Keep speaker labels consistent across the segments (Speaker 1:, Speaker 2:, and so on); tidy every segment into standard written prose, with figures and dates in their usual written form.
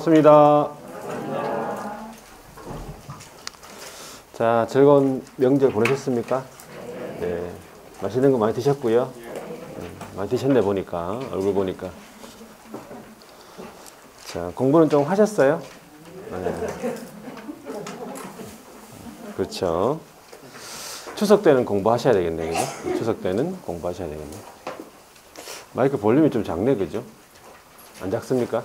Speaker 1: 좋습니다. 자, 즐거운 명절 보내셨습니까? 네. 맛있는 거 많이 드셨고요. 많이 드셨네, 보니까. 얼굴 보니까. 자, 공부는 좀 하셨어요? 네. 그렇죠. 추석 때는 공부하셔야 되겠네, 그죠? 추석 때는 공부하셔야 되겠네. 마이크 볼륨이 좀 작네, 그죠? 안 작습니까?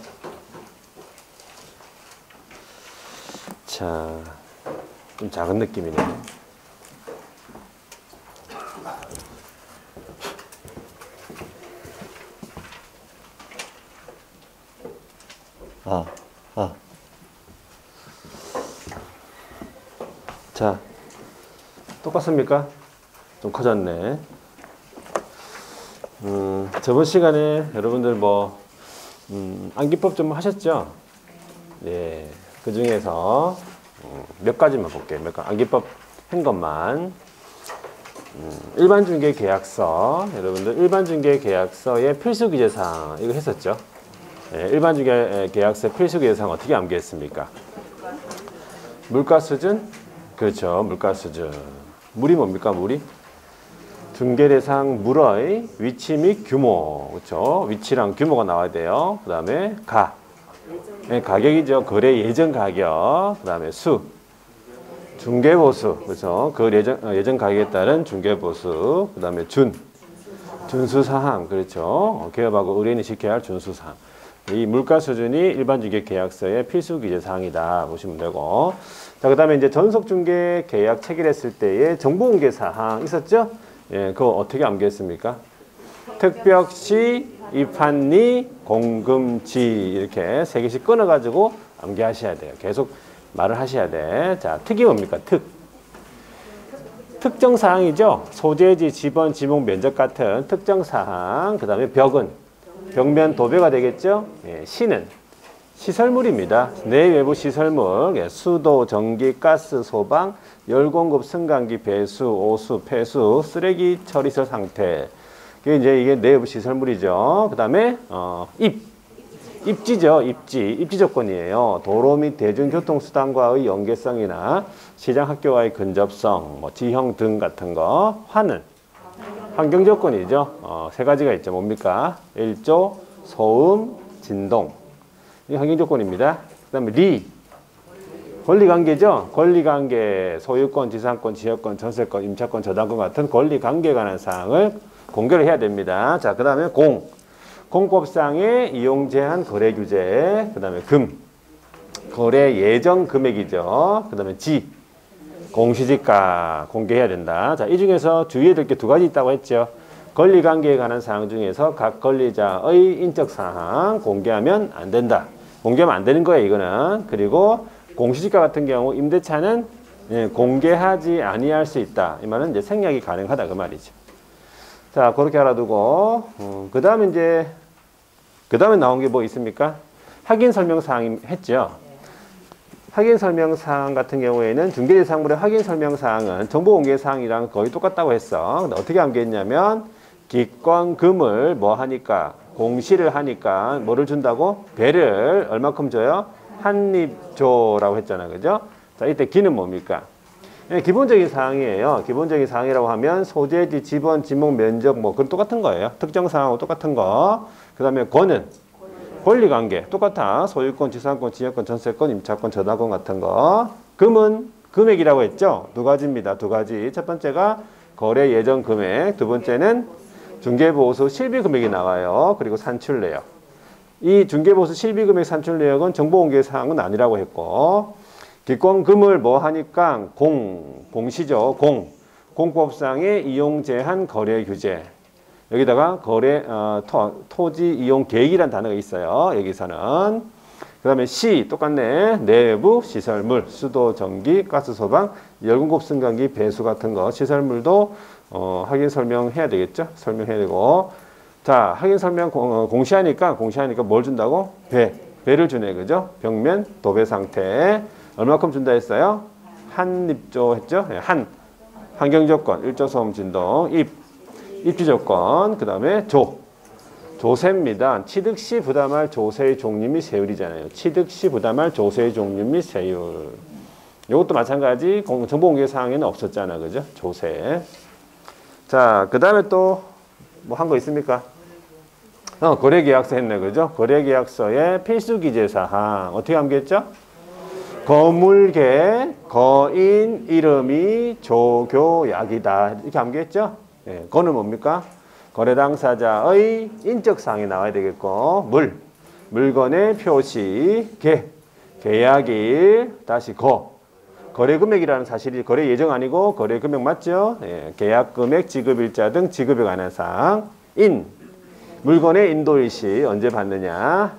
Speaker 1: 자, 좀 작은 느낌이네. 자, 똑같습니까? 좀 커졌네. 저번 시간에 여러분들 암기법 좀 하셨죠? 예. 그 중에서 몇 가지만 볼게요. 암기법 한 것만. 일반중개계약서. 여러분들 일반중개계약서의 필수규제사항 이거 했었죠? 예, 일반중개계약서 필수규제사항 어떻게 암기했습니까? 물가수준? 그렇죠. 물가수준. 물이 뭡니까? 물이? 중개대상 물의 위치 및 규모. 그렇죠. 위치랑 규모가 나와야 돼요. 그 다음에 네, 가격이죠. 거래 예정 가격. 그 다음에 수. 중개보수. 그렇죠. 그 예정 가격에 따른 중개보수. 그 다음에 준수사항. 그렇죠. 기업하고 의뢰인이 지켜야 할 준수사항. 이 물가수준이 일반중개계약서의 필수규제사항이다. 보시면 되고. 자, 그 다음에 이제 전속중개 계약 체결했을 때의 정보공개 사항 있었죠? 예, 그거 어떻게 암기했습니까? 특벽시, 입한리, 공금지 이렇게 세 개씩 끊어가지고 암기하셔야 돼요. 계속 말을 하셔야 돼. 자, 특이 뭡니까? 특정 사항이죠? 소재지, 지번, 지목, 면적 같은 특정 사항. 그 다음에 벽면 도배가 되겠죠? 예, 시는 시설물입니다. 내외부 시설물, 예, 수도, 전기, 가스, 소방, 열공급, 승강기, 배수, 오수, 폐수, 쓰레기 처리설 상태. 이게 내외부 시설물이죠. 그 다음에 입지죠. 입지 조건이에요. 도로 및 대중교통수단과의 연계성이나 시장 학교와의 근접성, 지형 등 같은 거. 환경 조건이죠. 세 가지가 있죠. 뭡니까? 일조, 소음, 진동. 이 환경 조건입니다. 그 다음에 권리관계죠. 권리관계, 소유권, 지상권, 지역권, 전세권, 임차권, 저당권 같은 권리관계에 관한 사항을 공개를 해야 됩니다. 자, 그 다음에 공법상의 이용 제한 거래 규제, 그 다음에 거래 예정 금액이죠. 그 다음에 공시지가 공개해야 된다. 자, 이 중에서 주의해야 될 게 두 가지 있다고 했죠. 권리관계에 관한 사항 중에서 각 권리자의 인적 사항 공개하면 안 된다. 공개하면 안 되는 거예요, 이거는. 그리고 공시지가 같은 경우 임대차는 공개하지 아니할 수 있다. 이 말은 이제 생략이 가능하다 그 말이죠. 자, 그렇게 알아두고 그 다음에 나온 게 뭐 있습니까? 확인 설명 사항 했죠. 확인 설명 사항 같은 경우에는 중개대상물의 확인 설명 사항은 정보 공개 사항이랑 거의 똑같다고 했어. 근데 어떻게 암기했냐면 기권금을 뭐 하니까 공시를 하니까 뭐를 준다고? 배를 얼마큼 줘요? 한 입 줘라고 했잖아. 그죠? 자, 이때 기는 뭡니까? 네, 기본적인 사항이에요. 기본적인 사항이라고 하면 소재지, 지번, 지목, 면적 그건 똑같은 거예요. 특정 사항하고 똑같은 거. 그 다음에 권리관계 똑같아. 소유권, 지상권, 지역권, 전세권, 임차권, 저당권 같은 거. 금은 금액이라고 했죠. 두 가지입니다. 두 가지. 첫 번째가 거래 예정 금액. 두 번째는 중개보수 실비 금액이 나와요. 그리고 산출 내역. 이 중개보수 실비 금액 산출 내역은 정보공개 사항은 아니라고 했고, 기권금을 뭐 하니까 공시죠. 공법상의 이용 제한 거래 규제. 여기다가 토지 이용 계획이라는 단어가 있어요. 여기서는. 그 다음에 똑같네. 내부 시설물, 수도, 전기, 가스, 소방, 열공급, 승강기, 배수 같은 거 시설물도 확인 설명해야 되겠죠. 설명해야 되고. 자, 확인 설명 공시하니까 뭘 준다고? 배를 주네. 그죠? 벽면 도배 상태. 얼마큼 준다 했어요? 한 입조 했죠? 환경 조건, 일조 소음 진동, 입지 조건, 그 다음에 조세입니다. 취득 시 부담할 조세의 종류 및 세율이잖아요. 취득 시 부담할 조세의 종류 및 세율. 이것도 마찬가지 정보공개 사항에는 없었잖아. 그죠? 조세. 자, 그 다음에 또 뭐 한 거 있습니까? 거래계약서 했네. 그죠? 거래계약서의 필수기재사항. 어떻게 암기했죠? 거물개, 거인, 이름이 조교약이다. 이렇게 암기했죠? 예, 거는 뭡니까? 거래 당사자의 인적사항이 나와야 되겠고, 물건의 표시, 계약일, 다시 거래 금액이라는 사실이 거래 예정 아니고 거래 금액 맞죠? 예, 계약 금액, 지급일자 등 지급에 관한 사항. 물건의 인도일시 언제 받느냐.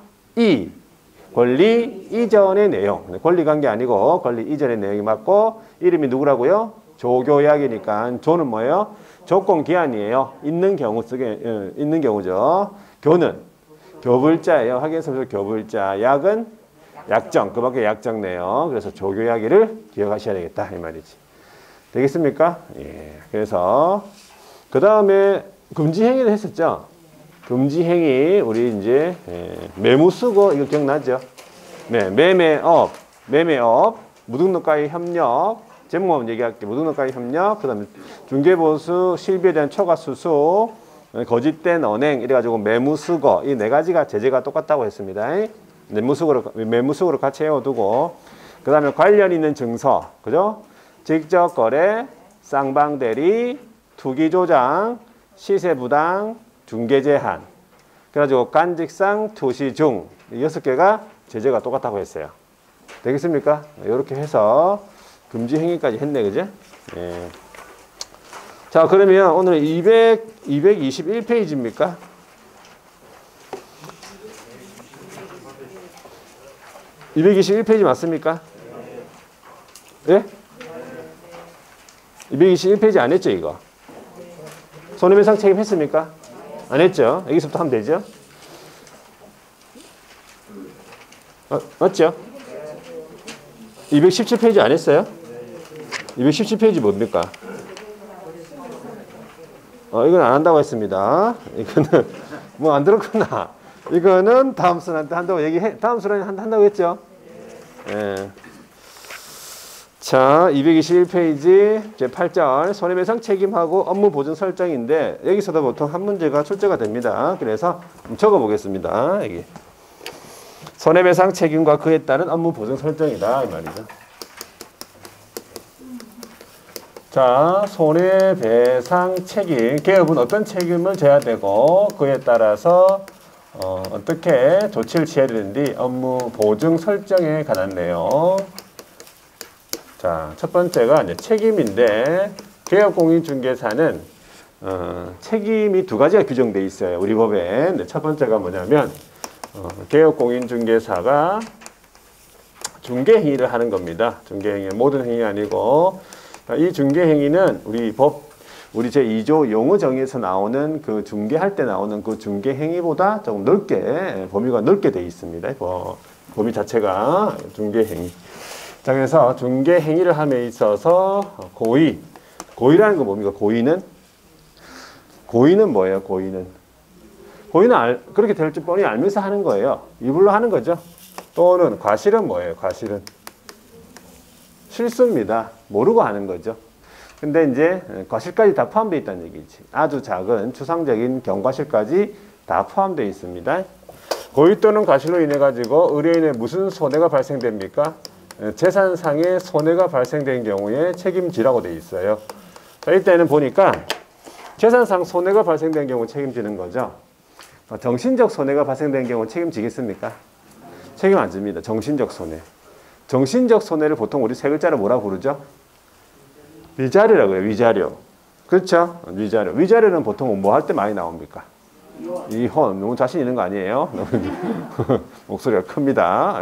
Speaker 1: 권리 이전의 내용. 권리 관계 아니고 권리 이전의 내용이 맞고, 이름이 누구라고요? 조교약이니까 조는 뭐예요? 조건 기한이에요. 있는 경우죠. 교는 교불자예요. 확인서에서 교불자. 약은 약정, 그 밖에 약정 내용. 그래서 조교약의를 기억하셔야 되겠다 이 말이지. 되겠습니까? 예. 그래서 그 다음에 금지행위를 했었죠. 금지행위 우리 이제 매무수거 이거 기억나죠? 네, 매매업, 무등록과의 협력, 제목만 얘기할게요. 무등록과의 협력, 그 다음에 중개보수, 실비에 대한 초과수수, 거짓된 언행 이래가지고 매무수거 이 네 가지가 제재가 똑같다고 했습니다. 매무수거로 같이 해두고, 그 다음에 관련 있는 증서, 그죠? 직접 거래, 쌍방대리, 투기조장, 시세부당, 중개제한. 그래가지고 간직상, 투시중 6개가 제재가 똑같다고 했어요. 되겠습니까? 이렇게 해서 금지행위까지 했네, 그죠? 예. 자, 그러면 오늘 221페이지입니까? 221페이지 맞습니까? 예? 221페이지 안 했죠, 이거? 손해배상 책임 했습니까? 안 했죠? 여기서부터 하면 되죠? 맞죠? 217페이지 안 했어요? 217페이지 뭡니까? 이건 안 한다고 했습니다. 이거는 뭐 안 들었구나. 이거는 다음 순한테 한다고 다음 순한테 한다고 했죠? 예. 자, 221페이지 제8절 손해배상 책임하고 업무 보증 설정인데, 여기서도 보통 한 문제가 출제가 됩니다. 그래서 적어 보겠습니다. 여기 손해배상 책임과 그에 따른 업무 보증 설정이다 이 말이죠. 자, 손해배상 책임, 개업은 어떤 책임을 져야 되고 그에 따라서 어떻게 조치를 취해야 되는지 업무 보증 설정에 관한 내용. 자, 첫 번째가 이제 책임인데, 개업공인중개사는 책임이 두 가지가 규정되어 있어요. 우리 법에. 근데 첫 번째가 뭐냐면 개업공인중개사가 중개행위를 하는 겁니다. 중개행위 모든 행위 아니고, 이 중개행위는 우리 제2조 용어정의에서 나오는 그 중개할 때 나오는 그 중개행위보다 조금 넓게 범위가 넓게 되어 있습니다. 범위 자체가 중개행위. 자, 그래서 중개행위를 함에 있어서 고의라는 건 뭡니까? 고의는 뭐예요? 고의는 그렇게 될 줄 뻔히 알면서 하는 거예요. 이불로 하는 거죠. 또는 과실은 뭐예요? 과실은 실수입니다. 모르고 하는 거죠. 근데 이제 과실까지 다 포함되어 있다는 얘기지. 아주 작은 추상적인 경과실까지 다 포함되어 있습니다. 고의 또는 과실로 인해 가지고 의뢰인에 무슨 손해가 발생됩니까? 재산상의 손해가 발생된 경우에 책임지라고 되어 있어요. 자, 이때는 보니까 재산상 손해가 발생된 경우 책임지는 거죠. 정신적 손해가 발생된 경우 책임지겠습니까? 책임 안 집니다. 정신적 손해. 정신적 손해를 보통 우리 세 글자로 뭐라 부르죠? 위자료라고 해요. 위자료. 그렇죠? 위자료. 위자료는 보통 뭐 할 때 많이 나옵니까? 이혼. 너무 자신 있는 거 아니에요? 목소리가 큽니다.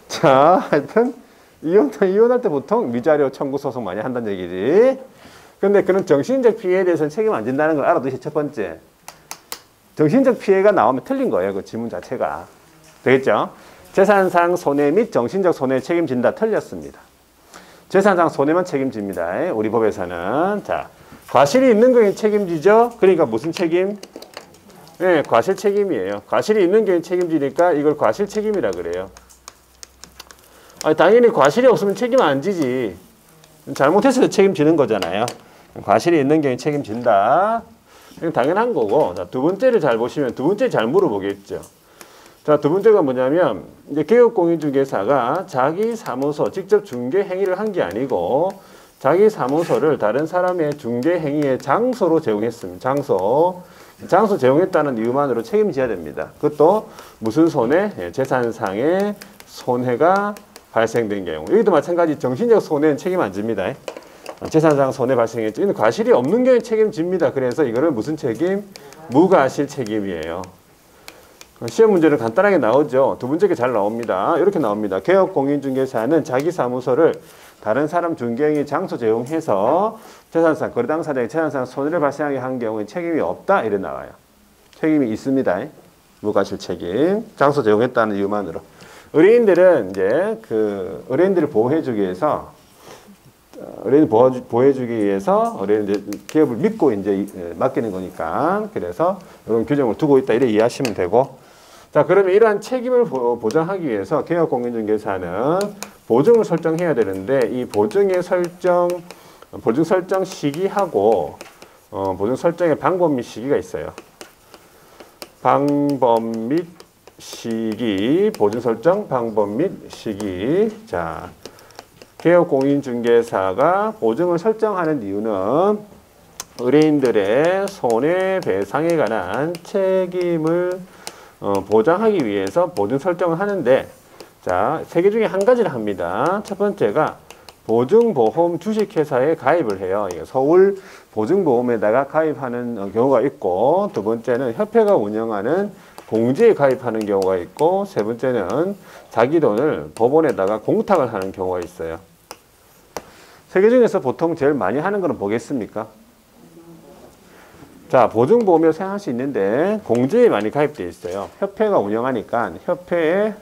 Speaker 1: 자, 하여튼 이혼할 때 보통 위자료 청구 소송 많이 한다는 얘기지. 근데 그런 정신적 피해에 대해서는 책임 안 진다는 걸 알아두시. 첫 번째, 정신적 피해가 나오면 틀린 거예요. 그 지문 자체가. 되겠죠? 재산상 손해 및 정신적 손해에 책임진다. 틀렸습니다. 재산상 손해만 책임집니다. 우리 법에서는. 자, 과실이 있는 거에 책임지죠. 그러니까 무슨 책임? 네, 과실 책임이에요. 과실이 있는 경우에 책임지니까 이걸 과실 책임이라 그래요. 아니, 당연히 과실이 없으면 책임 안 지지. 잘못해서 책임지는 거잖아요. 과실이 있는 경우에 책임진다. 이건 당연한 거고. 자, 두 번째를 잘 보시면 두 번째 잘 물어보겠죠. 자, 두 번째가 뭐냐면 이제 개업공인중개사가 자기 사무소 직접 중개 행위를 한 게 아니고 자기 사무소를 다른 사람의 중개 행위의 장소로 제공했습니다. 장소 제공했다는 이유만으로 책임져야 됩니다. 그것도 무슨 손해? 재산상의 손해가 발생된 경우. 여기도 마찬가지 정신적 손해는 책임 안 집니다. 재산상 손해 발생했죠. 이는 과실이 없는 경우에 책임집니다. 그래서 이거를 무슨 책임? 무과실 책임이에요. 시험 문제는 간단하게 나오죠. 두 번째 게 잘 나옵니다. 이렇게 나옵니다. 개업공인중개사는 자기 사무소를 다른 사람 중개행위 장소 제공해서 재산상, 거래 당사자의 재산상 손해를 발생하게 한 경우에 책임이 없다. 이래 나와요. 책임이 있습니다. 무과실 책임. 장소 제공했다는 이유만으로. 의뢰인들은 이제 그 의뢰인들을 보호해주기 위해서 의뢰인들 기업을 믿고 이제 맡기는 거니까 그래서 이런 규정을 두고 있다 이렇게 이해하시면 되고. 자, 그러면 이러한 책임을 보장하기 위해서 개업공인중개사는 보증을 설정해야 되는데 이 보증 설정 시기하고 보증 설정의 방법 및 시기가 있어요. 방법 및 시기, 보증 설정 방법 및 시기. 자, 개업공인중개사가 보증을 설정하는 이유는 의뢰인들의 손해배상에 관한 책임을 보장하기 위해서 보증 설정을 하는데, 자, 세 개 중에 한 가지를 합니다. 첫 번째가 보증보험 주식회사에 가입을 해요. 서울 보증보험에다가 가입하는 경우가 있고, 두 번째는 협회가 운영하는 공제에 가입하는 경우가 있고, 세 번째는 자기 돈을 법원에다가 공탁을 하는 경우가 있어요. 세 개 중에서 보통 제일 많이 하는 거는 뭐겠습니까? 자, 보증보험이라고 생각할 수 있는데 공제에 많이 가입되어 있어요. 협회가 운영하니까 협회에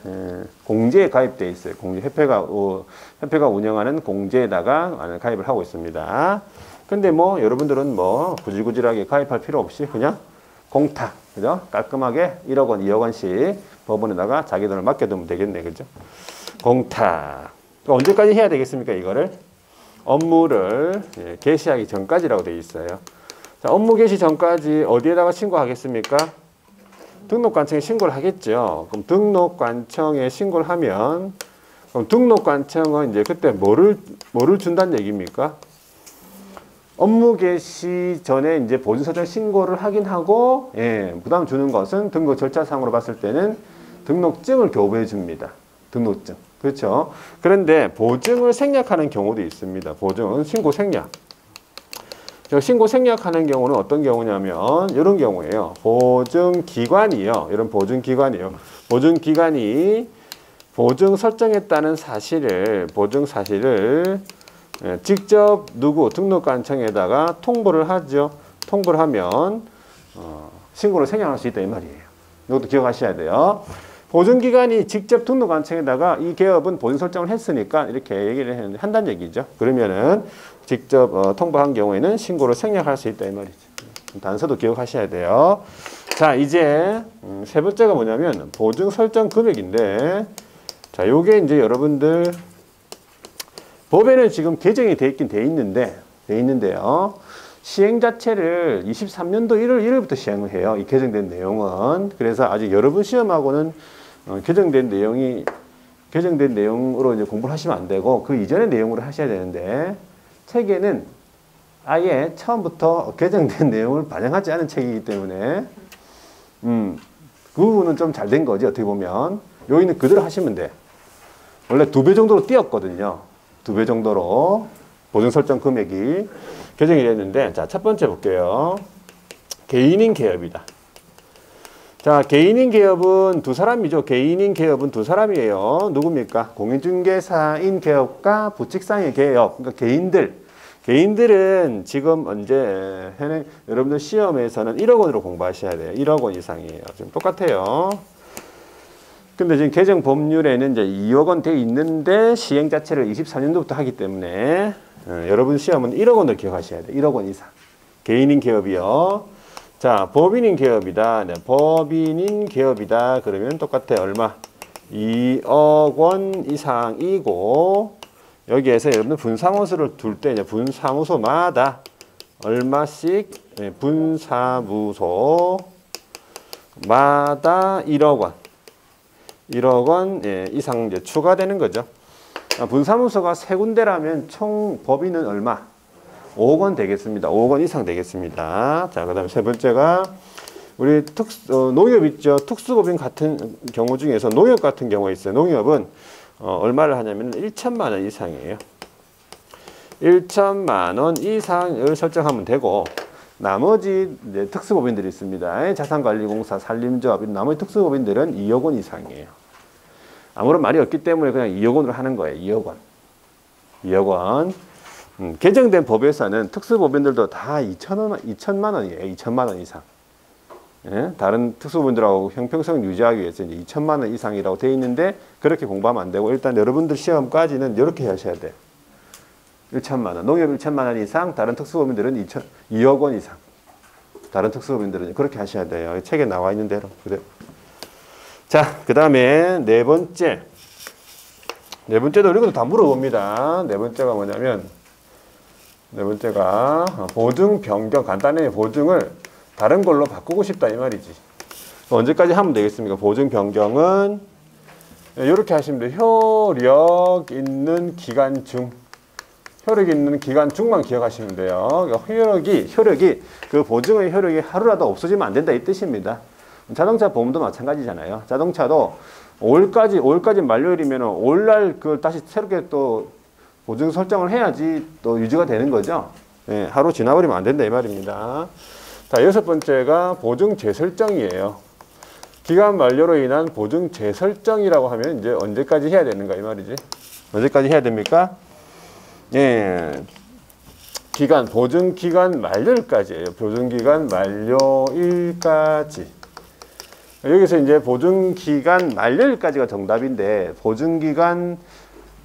Speaker 1: 공제에 가입되어 있어요. 협회가 운영하는 공제에다가 가입을 하고 있습니다. 근데 뭐 여러분들은 뭐 구질구질하게 가입할 필요 없이 그냥 공탁, 그죠? 깔끔하게 1억 원, 2억 원씩 법원에다가 자기 돈을 맡겨두면 되겠네, 그죠? 공탁. 언제까지 해야 되겠습니까, 이거를? 업무를 개시하기 전까지라고 되어 있어요. 자, 업무 개시 전까지 어디에다가 신고하겠습니까? 등록관청에 신고를 하겠죠. 그럼 등록관청에 신고를 하면, 그럼 등록관청은 이제 그때 뭐를 준다는 얘기입니까? 업무 개시 전에 이제 보증 설정 신고를 하긴 하고, 그 다음 주는 것은 등록 절차상으로 봤을 때는 등록증을 교부해 줍니다. 등록증. 그렇죠. 그런데 보증을 생략하는 경우도 있습니다. 보증은 신고 생략. 신고 생략하는 경우는 어떤 경우냐면 이런 경우예요. 보증기관이요. 이런 보증기관이요. 보증기관이 보증 설정했다는 보증 사실을 직접 등록관청에다가 통보를 하죠. 통보를 하면 신고를 생략할 수 있다 이 말이에요. 이것도 기억하셔야 돼요. 보증기관이 직접 등록관청에다가 이 개업은 보증 설정을 했으니까 이렇게 얘기를 한다는 얘기죠. 그러면은 직접 통보한 경우에는 신고를 생략할 수 있다 이 말이죠. 단서도 기억하셔야 돼요. 자, 이제 세 번째가 뭐냐면 보증 설정 금액인데, 자, 요게 이제 여러분들 법에는 지금 개정이 돼 있긴 돼 있는데요. 시행 자체를 23년도 1월 1일부터 시행을 해요. 이 개정된 내용은. 그래서 아직 여러분 시험하고는 개정된 내용으로 이제 공부를 하시면 안 되고 그 이전의 내용으로 하셔야 되는데, 책에는 아예 처음부터 개정된 내용을 반영하지 않은 책이기 때문에 그 부분은 좀 잘 된 거지. 어떻게 보면 여기는 그대로 하시면 돼. 원래 2배 정도로 뛰었거든요. 2배 정도로 보증 설정 금액이 개정이 됐는데, 자, 첫 번째 볼게요. 개인인 개업이다. 자, 개인인 개업은 두 사람이죠. 개인인 개업은 두 사람이에요. 누굽니까? 공인중개사인 개업과 부칙상의 개업. 그러니까 개인들은 지금 현행 여러분들 시험에서는 1억 원으로 공부하셔야 돼요. 1억 원 이상이에요. 지금 똑같아요. 근데 지금 개정 법률에는 이제 2억 원 돼 있는데 시행 자체를 24년도부터 하기 때문에 여러분 시험은 1억 원을 기억하셔야 돼요. 1억 원 이상. 개인인 개업이요. 자, 법인인 기업이다. 네, 법인인 기업이다. 그러면 똑같아. 얼마? 2억 원 이상이고, 여기에서 여러분들 분사무소를 둘 때 이제 분사무소마다 얼마씩, 네, 분사무소마다 1억 원. 1억 원, 예, 이상 이제 추가되는 거죠. 분사무소가 세 군데라면 총 법인은 얼마? 5억 원 되겠습니다. 5억 원 이상 되겠습니다. 자, 그 다음에 세 번째가 우리 농협 있죠. 특수법인 같은 경우 중에서 농협 같은 경우가 있어요. 농협은 얼마를 하냐면 1천만 원 이상이에요. 1천만 원 이상을 설정하면 되고, 나머지 이제 특수법인들이 있습니다. 자산관리공사, 산림조합, 나머지 특수법인들은 2억 원 이상이에요. 아무런 말이 없기 때문에 그냥 2억 원으로 하는 거예요. 2억 원. 2억 원. 개정된 법에서는 특수법인들도 다 2천만 원이에요. 2천만 원 이상. 예? 다른 특수법인들하고 형평성 유지하기 위해서 이제 2천만 원 이상이라고 되어 있는데, 그렇게 공부하면 안 되고, 일단 여러분들 시험까지는 이렇게 하셔야 돼요. 1천만 원. 농협 1천만 원 이상, 다른 특수법인들은 2억 원 이상. 다른 특수법인들은 그렇게 하셔야 돼요. 책에 나와 있는 대로. 그래요. 자, 그 다음에 네 번째도 이것도 다 물어봅니다. 네 번째가 뭐냐면, 네 번째가 보증 변경. 간단히 보증을 다른 걸로 바꾸고 싶다 이 말이지. 언제까지 하면 되겠습니까? 보증 변경은 이렇게 하시면 돼요. 효력 있는 기간 중. 효력이 있는 기간 중만 기억하시면 돼요. 효력이 그 보증의 효력이 하루라도 없어지면 안 된다 이 뜻입니다. 자동차 보험도 마찬가지잖아요. 자동차도 5월까지 만료일이면 5월날 그걸 다시 새롭게 또 보증 설정을 해야지 또 유지가 되는 거죠. 예, 하루 지나버리면 안 된다 이 말입니다. 자, 여섯 번째가 보증 재설정이에요. 기간 만료로 인한 보증 재설정이라고 하면 이제 언제까지 해야 되는가 이 말이지. 언제까지 해야 됩니까? 예, 보증 기간 만료일까지예요. 보증 기간 만료일까지. 여기서 이제 보증 기간 만료일까지가 정답인데, 보증 기간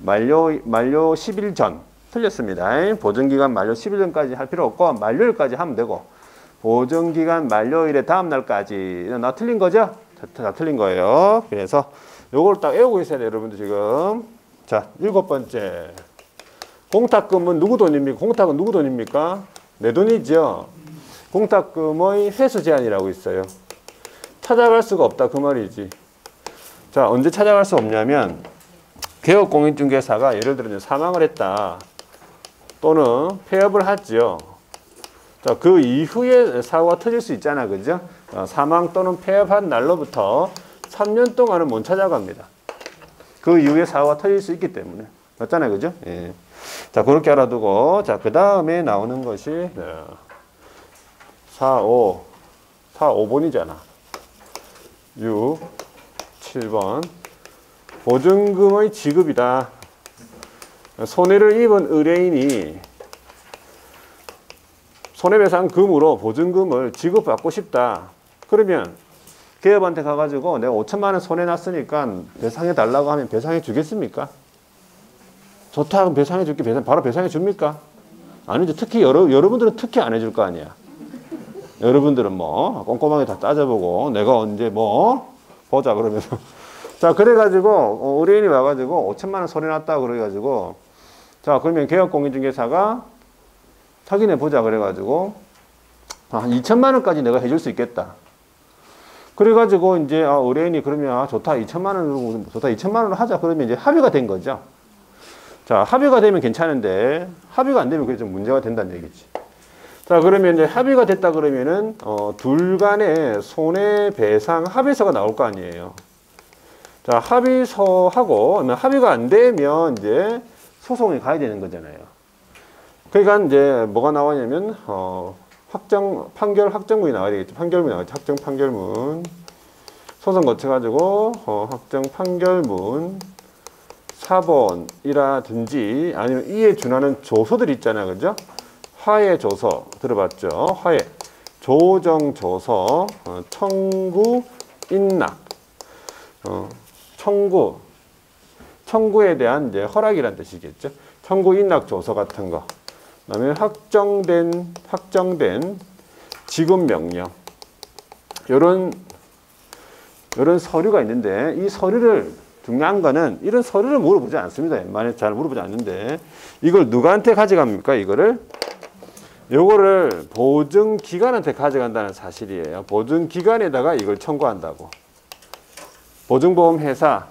Speaker 1: 만료 10일 전 틀렸습니다. 보증 기간 만료 10일 전까지 할 필요 없고 만료일까지 하면 되고, 보증 기간 만료일의 다음 날까지. 나 틀린 거죠? 다 틀린 거예요. 그래서 요걸 딱 외우고 있어야 돼요, 여러분들 지금. 자, 일곱 번째. 공탁금은 누구 돈입니까? 공탁은 누구 돈입니까? 내 돈이죠. 공탁금의 회수 제한이라고 있어요. 찾아갈 수가 없다 그 말이지. 자, 언제 찾아갈 수 없냐면, 개업공인중개사가 예를 들어 사망을 했다 또는 폐업을 하죠. 자, 그 이후에 사고가 터질 수 있잖아, 그죠? 사망 또는 폐업한 날로부터 3년 동안은 못 찾아갑니다. 그 이후에 사고가 터질 수 있기 때문에. 맞잖아요, 그죠? 예. 자, 그렇게 알아두고, 자, 그 다음에 나오는 것이 4번이잖아. 6, 7번. 보증금의 지급이다. 손해를 입은 의뢰인이 손해배상금으로 보증금을 지급받고 싶다. 그러면 기업한테 가가지고 내가 5천만 원 손해 났으니까 배상해 달라고 하면 배상해 주겠습니까? 좋다 그럼 배상해 줄게. 바로 배상해 줍니까? 아니죠. 특히 여러분들은 특히 안 해줄 거 아니야. 여러분들은 뭐 꼼꼼하게 다 따져보고 내가 언제 뭐 보자 그러면서 자, 그래가지고 의뢰인이 와가지고 5천만 원 손해 났다 그래가지고, 자, 그러면 개업공인중개사가 확인해 보자 그래가지고 한 2천만 원까지 내가 해줄 수 있겠다. 그래가지고 이제 의뢰인이 그러면 좋다 2천만 원으로 좋다 2천만 원으로 하자. 그러면 이제 합의가 된 거죠. 자, 합의가 되면 괜찮은데 합의가 안 되면 그게 좀 문제가 된다는 얘기지. 자, 그러면 이제 합의가 됐다 그러면은 둘 간의 손해배상 합의서가 나올 거 아니에요. 자, 합의서하고 합의가 안 되면 이제 소송에 가야 되는 거잖아요. 그러니까 이제 뭐가 나오냐면 판결 확정문이 나와야 되겠죠. 판결문이 나와야죠. 확정 판결문. 소송 거쳐가지고 확정 판결문 사본이라든지 아니면 이에 준하는 조서들 있잖아요, 그죠? 화해 조서 들어봤죠? 화해 조정 조서, 청구 인락, 청구에 대한 이제 허락이란 뜻이겠죠. 청구 인락 조서 같은 거. 그다음에 확정된 지급 명령. 요런 서류가 있는데 이 서류를 중요한 거는 이런 서류를 물어보지 않습니다. 웬만하면 잘 물어보지 않는데 이걸 누구한테 가져갑니까? 이거를 요거를 보증기관한테 가져간다는 사실이에요. 보증기관에다가 이걸 청구한다고. 보증보험회사,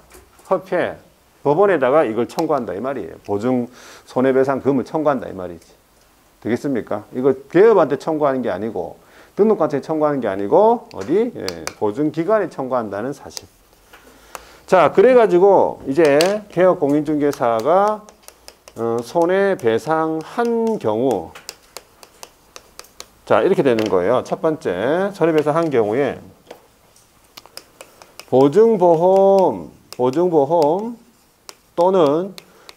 Speaker 1: 협회, 법원에다가 이걸 청구한다 이 말이에요. 보증 손해배상금을 청구한다 이 말이지. 되겠습니까? 이거 개업한테 청구하는 게 아니고 등록관청에 청구하는 게 아니고 어디? 예, 보증기관에 청구한다는 사실. 자, 그래가지고 이제 개업공인중개사가 손해배상한 경우, 자 이렇게 되는 거예요. 첫 번째 손해배상한 경우에 보증보험 또는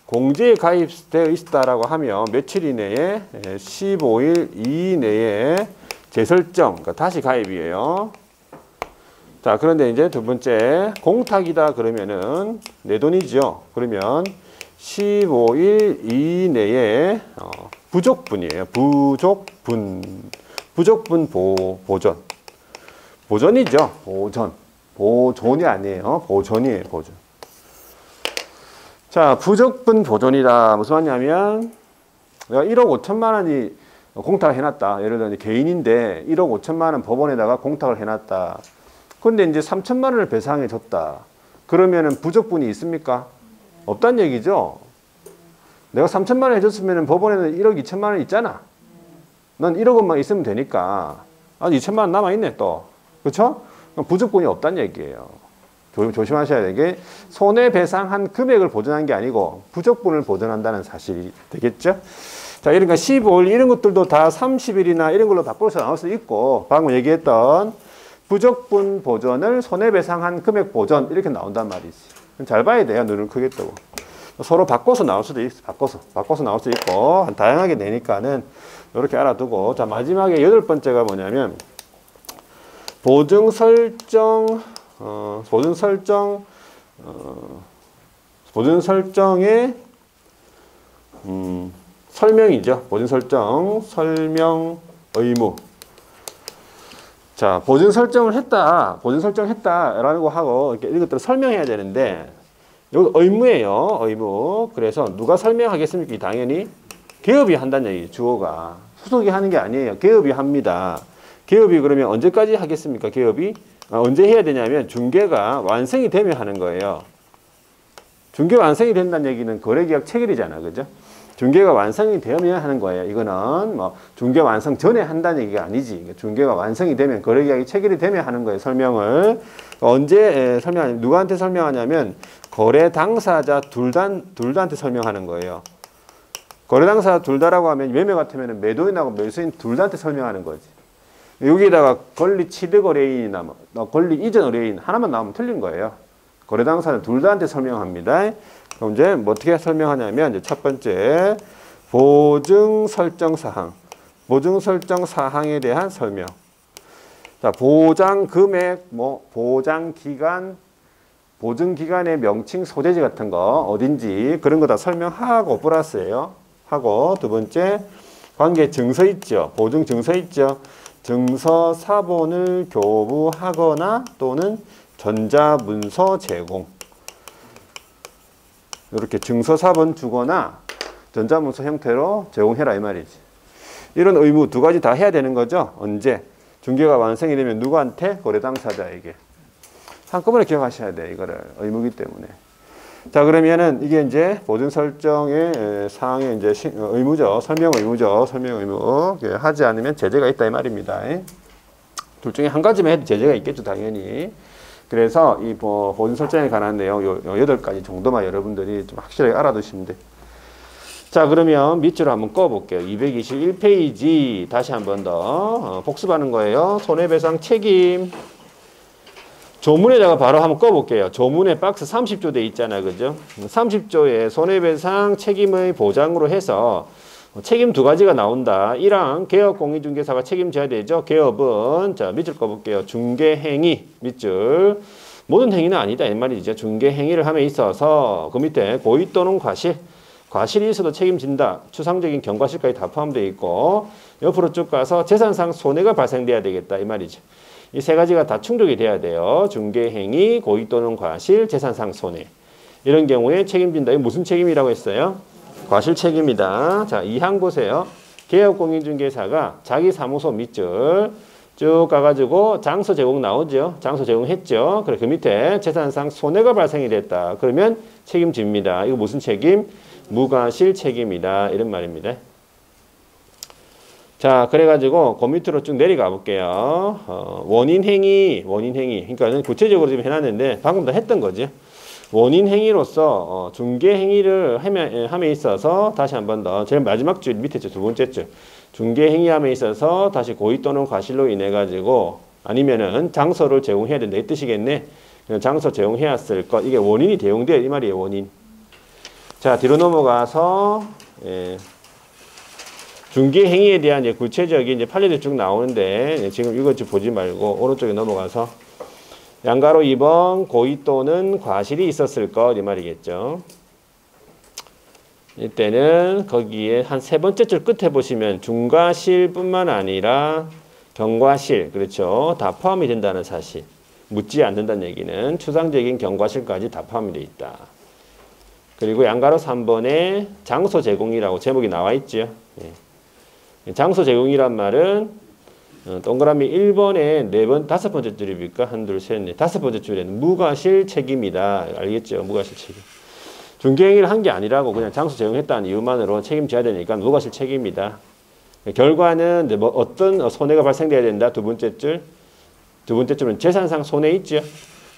Speaker 1: 공제에 가입되어 있다라고 하면 며칠 이내에 15일 이내에 재설정, 그러니까 다시 가입이에요. 자, 그런데 이제 두 번째 공탁이다 그러면은 내 돈이죠. 그러면 15일 이내에 부족분이에요. 부족분 보전. 보전이죠. 보존이 아니에요. 보전이에요. 보전. 자, 부족분 보존이다. 무슨 말이냐면 내가 1억 5천만 원이 공탁을 해놨다. 예를 들어 개인인데 1억 5천만 원 법원에다가 공탁을 해놨다. 근데 이제 3천만 원을 배상해 줬다. 그러면은 부족분이 있습니까? 없단 얘기죠. 내가 3천만 원 해줬으면 법원에는 1억 2천만 원 있잖아. 넌 1억 원만 있으면 되니까. 아, 2천만 원 남아있네 또. 그렇죠? 부족분이 없단 얘기예요. 조심하셔야 되는 게 손해배상한 금액을 보전한 게 아니고 부족분을 보전한다는 사실이 되겠죠? 자, 이러니까 15일 이런 것들도 다 30일이나 이런 걸로 바꿔서 나올 수 있고 방금 얘기했던 부족분 보전을 손해배상한 금액 보전 이렇게 나온단 말이지. 잘 봐야 돼요. 눈을 크게 뜨고. 서로 바꿔서 나올 수도 있어. 바꿔서 나올 수 있고 다양하게 내니까는 이렇게 알아두고. 자, 마지막에 8번째가 뭐냐면 보증 설정의 설명이죠. 보증 설명 의무. 자, 보증 설정했다라고 하고 이렇게 이것들을 설명해야 되는데 여기 의무예요. 의무. 그래서 누가 설명하겠습니까? 당연히 개업이 한다는 얘기죠. 주어가. 수석이 하는 게 아니에요. 개업이 합니다. 개업이 그러면 언제까지 하겠습니까? 개업이 언제 해야 되냐면 중개가 완성이 되면 하는 거예요. 중개 완성이 된다는 얘기는 거래계약 체결이잖아. 그죠? 중개가 완성이 되면 하는 거예요. 이거는 뭐 중개 완성 전에 한다는 얘기가 아니지. 중개가 완성이 되면 거래계약이 체결이 되면 하는 거예요. 설명을. 언제 설명하냐면 누구한테 설명하냐면 거래 당사자 둘다한테 설명하는 거예요. 거래 당사자 둘 다라고 하면 매매 같으면 매도인하고 매수인 둘 다한테 설명하는 거지. 여기에다가 권리 취득 의뢰인이나 권리 이전 의뢰인 하나만 나오면 틀린 거예요. 거래 당사자 둘 다한테 설명합니다. 그럼 이제 뭐 어떻게 설명하냐면 이제 첫 번째 보증 설정 사항에 대한 설명. 자, 보장 금액, 보장 기간, 보증 기간의 명칭, 소재지 같은 거 어딘지 그런 거 다 설명하고 플러스예요. 하고 두 번째 관계 증서 있죠. 보증 증서 있죠. 증서 사본을 교부하거나 또는 전자문서 제공. 이렇게 증서 사본 주거나 전자문서 형태로 제공해라 이 말이지. 이런 의무 두 가지 다 해야 되는 거죠. 언제? 중개가 완성이 되면 누구한테? 거래 당사자에게. 한꺼번에 기억하셔야 돼. 이거를 의무이기 때문에. 자, 그러면은 이게 이제 보증 설정의 사항의 이제 의무죠. 설명 의무죠. 설명 의무. 하지 않으면 제재가 있다 이 말입니다. 둘 중에 한 가지만 해도 제재가 있겠죠, 당연히. 그래서 이 보증 설정에 관한 내용 요 8가지 정도만 여러분들이 좀 확실하게 알아두시면 돼. 자, 그러면 밑줄을 한번 꺼볼게요. 221페이지 다시 한 번 더 복습하는 거예요. 손해배상 책임. 조문에다가 바로 한번 꺼볼게요. 조문에 박스 30조 돼 있잖아요. 그죠? 30조에 손해배상 책임의 보장으로 해서 책임 두 가지가 나온다. 1항 개업공인중개사가 책임져야 되죠. 개업은 자 밑줄 꺼볼게요. 중개행위 밑줄. 모든 행위는 아니다 이 말이죠. 중개행위를 함에 있어서 그 밑에 고의 또는 과실이 있어도 책임진다. 추상적인 경과실까지 다 포함되어 있고 옆으로 쭉 가서 재산상 손해가 발생돼야 되겠다 이 말이죠. 이 세 가지가 다 충족이 돼야 돼요. 중개행위, 고의 또는 과실, 재산상 손해. 이런 경우에 책임진다. 이게 무슨 책임이라고 했어요? 과실 책임이다. 자, 2항 보세요. 개업공인중개사가 자기 사무소 밑줄 쭉 가가지고 장소 제공 나오죠. 장소 제공했죠. 그래 그 밑에 재산상 손해가 발생이 됐다. 그러면 책임집니다. 이거 무슨 책임? 무과실 책임이다. 이런 말입니다. 자, 그래가지고 그 밑으로 쭉 내려가 볼게요. 원인행위. 그러니까 구체적으로 지금 해놨는데 방금 다 했던 거지. 원인행위로서 중개행위를 함에 있어서 다시 한 번 더 제일 마지막 줄 밑에 줄 두 번째 줄 중개행위함에 있어서 다시 고의 또는 과실로 인해 가지고 아니면은 장소를 제공해야 된다 이 뜻이겠네. 장소 제공해야 쓸 것 이게 원인이 대용돼요 이 말이에요 원인. 자 뒤로 넘어가서 중개행위에 대한 이제 구체적인 이제 판례들 쭉 나오는데 지금 이것 좀 보지 말고 오른쪽에 넘어가서 양가로 2번 고의 또는 과실이 있었을 것 이 말이겠죠. 이때는 거기에 한 세 번째 줄 끝에 보시면 중과실뿐만 아니라 경과실 그렇죠. 다 포함이 된다는 사실. 묻지 않는다는 얘기는 추상적인 경과실까지 다 포함이 되어 있다. 그리고 양가로 3번에 장소 제공이라고 제목이 나와 있죠. 장소 제공이란 말은 동그라미 1번에 4번, 5번째 줄입니까? 1, 2, 3, 4, 5번째 줄에는 무과실 책임이다. 알겠죠? 무과실 책임. 중개행위를 한 게 아니라고 그냥 장소 제공했다는 이유만으로 책임져야 되니까 무과실 책임이다. 결과는 뭐 어떤 손해가 발생돼야 된다. 두 번째 줄. 두 번째 줄은 재산상 손해 있죠.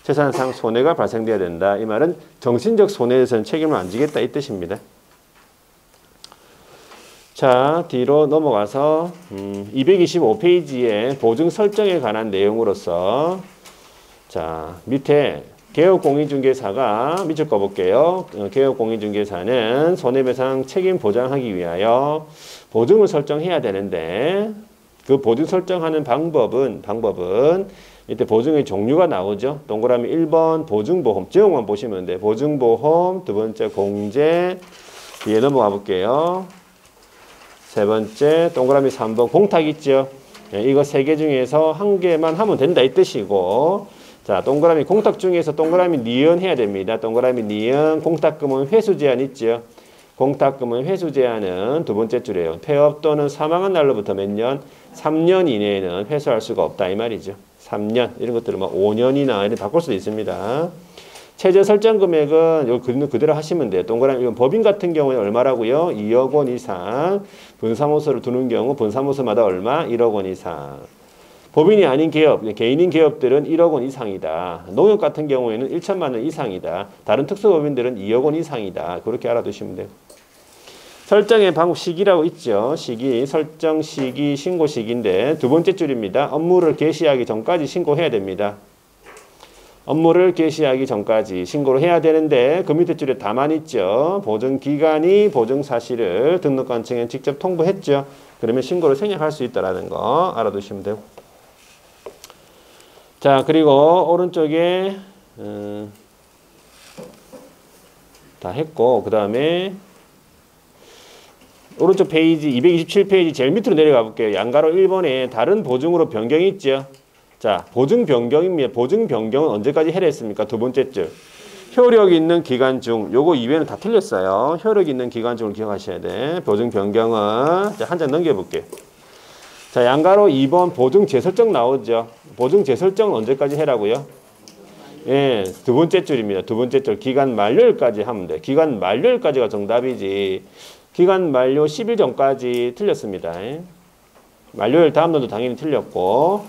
Speaker 1: 재산상 손해가 발생돼야 된다. 이 말은 정신적 손해에서는 책임을 안 지겠다 이 뜻입니다. 자, 뒤로 넘어가서 225페이지에 보증 설정에 관한 내용으로서 자, 밑에 개업공인중개사가 밑줄 꺼볼게요. 개업공인중개사는 손해배상 책임 보장하기 위하여 보증을 설정해야 되는데 그 보증 설정하는 방법은 이때 보증의 종류가 나오죠. 동그라미 1번 보증보험 제목만 보시면 돼. 보증보험 두 번째 공제 뒤에 넘어가 볼게요. 세 번째 동그라미 3번 공탁 있죠. 이거 세 개 중에서 한 개만 하면 된다 이 뜻이고 자 동그라미 공탁 중에서 동그라미 니은 해야 됩니다. 동그라미 니은 공탁금은 회수 제한 있죠. 공탁금은 회수 제한은 두 번째 줄이에요. 폐업 또는 사망한 날로부터 몇 년? 3년 이내에는 회수할 수가 없다 이 말이죠. 3년 이런 것들은 뭐 5년이나 이렇게 바꿀 수도 있습니다. 최저 설정 금액은 여기 그대로 하시면 돼요. 동그라미 이건 법인 같은 경우에 얼마라고요? 2억 원 이상. 분사무소를 두는 경우 분사무소마다 얼마? 1억 원 이상. 법인이 아닌 기업, 개인인 기업들은 1억 원 이상이다. 농협 같은 경우에는 1천만 원 이상이다. 다른 특수법인들은 2억 원 이상이다. 그렇게 알아두시면 돼요. 설정의 방법 시기라고 있죠. 시기, 설정 시기, 신고 시기인데 두 번째 줄입니다. 업무를 개시하기 전까지 신고해야 됩니다. 업무를 개시하기 전까지 신고를 해야 되는데 그 밑에 줄에 다만 있죠. 보증기관이 보증사실을 등록관청에 직접 통보했죠. 그러면 신고를 생략할 수 있다는 거 알아두시면 되고 자 그리고 오른쪽에 다 했고 그 다음에 오른쪽 페이지 227페이지 제일 밑으로 내려가 볼게요. 양가로 1번에 다른 보증으로 변경이 있죠. 자, 보증 변경입니다. 보증 변경은 언제까지 해야 했습니까? 두 번째 줄. 효력 있는 기간 중, 요거 이외에는 다 틀렸어요. 효력 있는 기간 중을 기억하셔야 돼. 보증 변경은, 자, 한 장 넘겨볼게요. 자, 양가로 2번 보증 재설정 나오죠. 보증 재설정은 언제까지 해라고요? 예, 두 번째 줄입니다. 두 번째 줄. 기간 만료일까지 하면 돼. 기간 만료일까지가 정답이지. 기간 만료 10일 전까지 틀렸습니다. 만료일 다음 놈도 당연히 틀렸고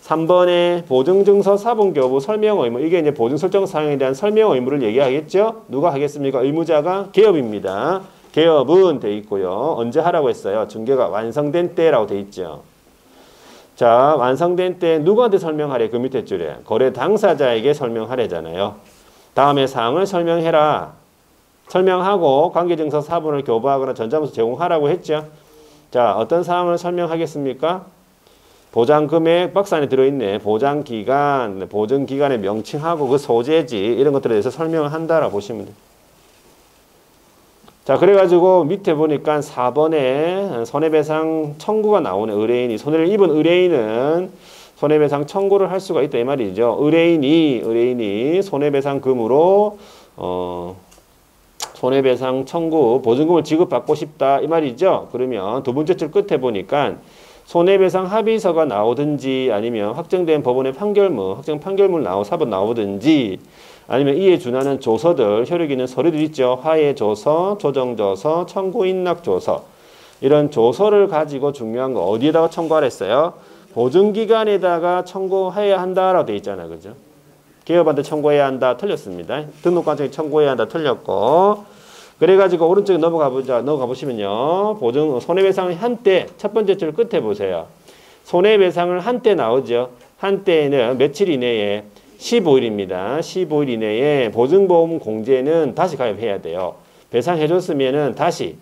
Speaker 1: 3번에 보증증서 사본교부 설명 의무 이게 이제 보증 설정 사항에 대한 설명 의무를 얘기하겠죠. 누가 하겠습니까? 의무자가 개업입니다. 개업은 돼 있고요. 언제 하라고 했어요? 중개가 완성된 때라고 돼 있죠. 자 완성된 때 누구한테 설명하래? 그 밑에 줄에 거래 당사자에게 설명하래잖아요. 다음에 사항을 설명해라. 설명하고 관계증서 사본을 교부하거나 전자문서 제공하라고 했죠. 자 어떤 사항을 설명하겠습니까? 보장금액 박스 안에 들어있네. 보장기간, 보증기간의 명칭하고 그 소재지 이런 것들에 대해서 설명을 한다라고 보시면 돼요. 자 그래가지고 밑에 보니까 4번에 손해배상 청구가 나오네. 의뢰인이 손해를 입은 의뢰인은 손해배상 청구를 할 수가 있다 이 말이죠. 의뢰인이 손해배상금으로 손해배상 청구 보증금을 지급받고 싶다 이 말이죠. 그러면 두 번째 줄 끝에 보니까 손해배상 합의서가 나오든지 아니면 확정된 법원의 확정 판결문 사본 나오든지 아니면 이에 준하는 조서들, 효력 있는 서류들 있죠. 화해조서, 조정조서, 청구인락조서 이런 조서를 가지고 중요한 거 어디에다가 청구하라 했어요? 보증기관에다가 청구해야 한다라고 되어 있잖아요. 그죠? 개업한테 청구해야 한다. 틀렸습니다. 등록관청에 청구해야 한다. 틀렸고 그래가지고 오른쪽에 넘어가 보시면요. 손해배상을 한때 첫 번째 줄 끝에 보세요. 손해배상을 한때 나오죠. 한때는 며칠 이내에 15일입니다. 15일 이내에 보증보험 공제는 다시 가입해야 돼요. 배상해줬으면은 다시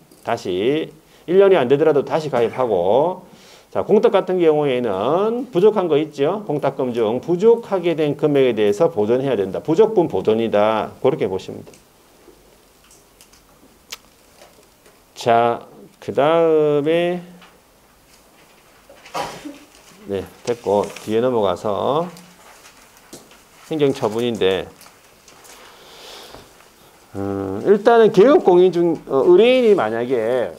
Speaker 1: 1년이 안 되더라도 다시 가입하고 자, 공탁 같은 경우에는 부족한 거 있죠. 공탁금 중 부족하게 된 금액에 대해서 보전해야 된다. 부족분 보전이다. 그렇게 보시면 돼요. 자, 그 다음에 네, 됐고 뒤에 넘어가서 행정처분인데 일단은 개업공인 의뢰인이 만약에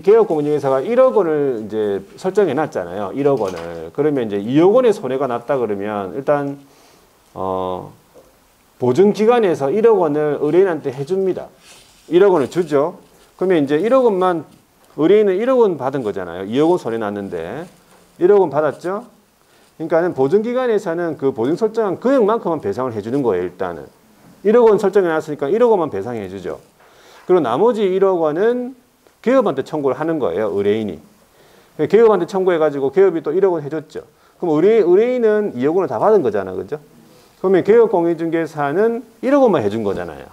Speaker 1: 개업공인중개사가 1억 원을 이제 설정해 놨잖아요. 1억 원을. 그러면 이제 2억 원의 손해가 났다 그러면 일단 보증기관에서 1억 원을 의뢰인한테 해줍니다. 1억 원을 주죠. 그러면 이제 1억 원만 의뢰인은 1억 원 받은 거잖아요. 2억 원 손해 났는데 1억 원 받았죠. 그러니까는 보증기관에서는 그 보증 설정한 금액만큼만 배상을 해주는 거예요. 일단은 1억 원 설정해 놨으니까 1억 원만 배상해 주죠. 그리고 나머지 1억 원은 개업한테 청구를 하는 거예요. 의뢰인이. 개업한테 청구해가지고 개업이 또 1억 원 해줬죠. 그럼 의뢰인은 2억 원을 다 받은 거잖아. 그죠? 그러면 개업공인중개사는 1억 원만 해준 거잖아요.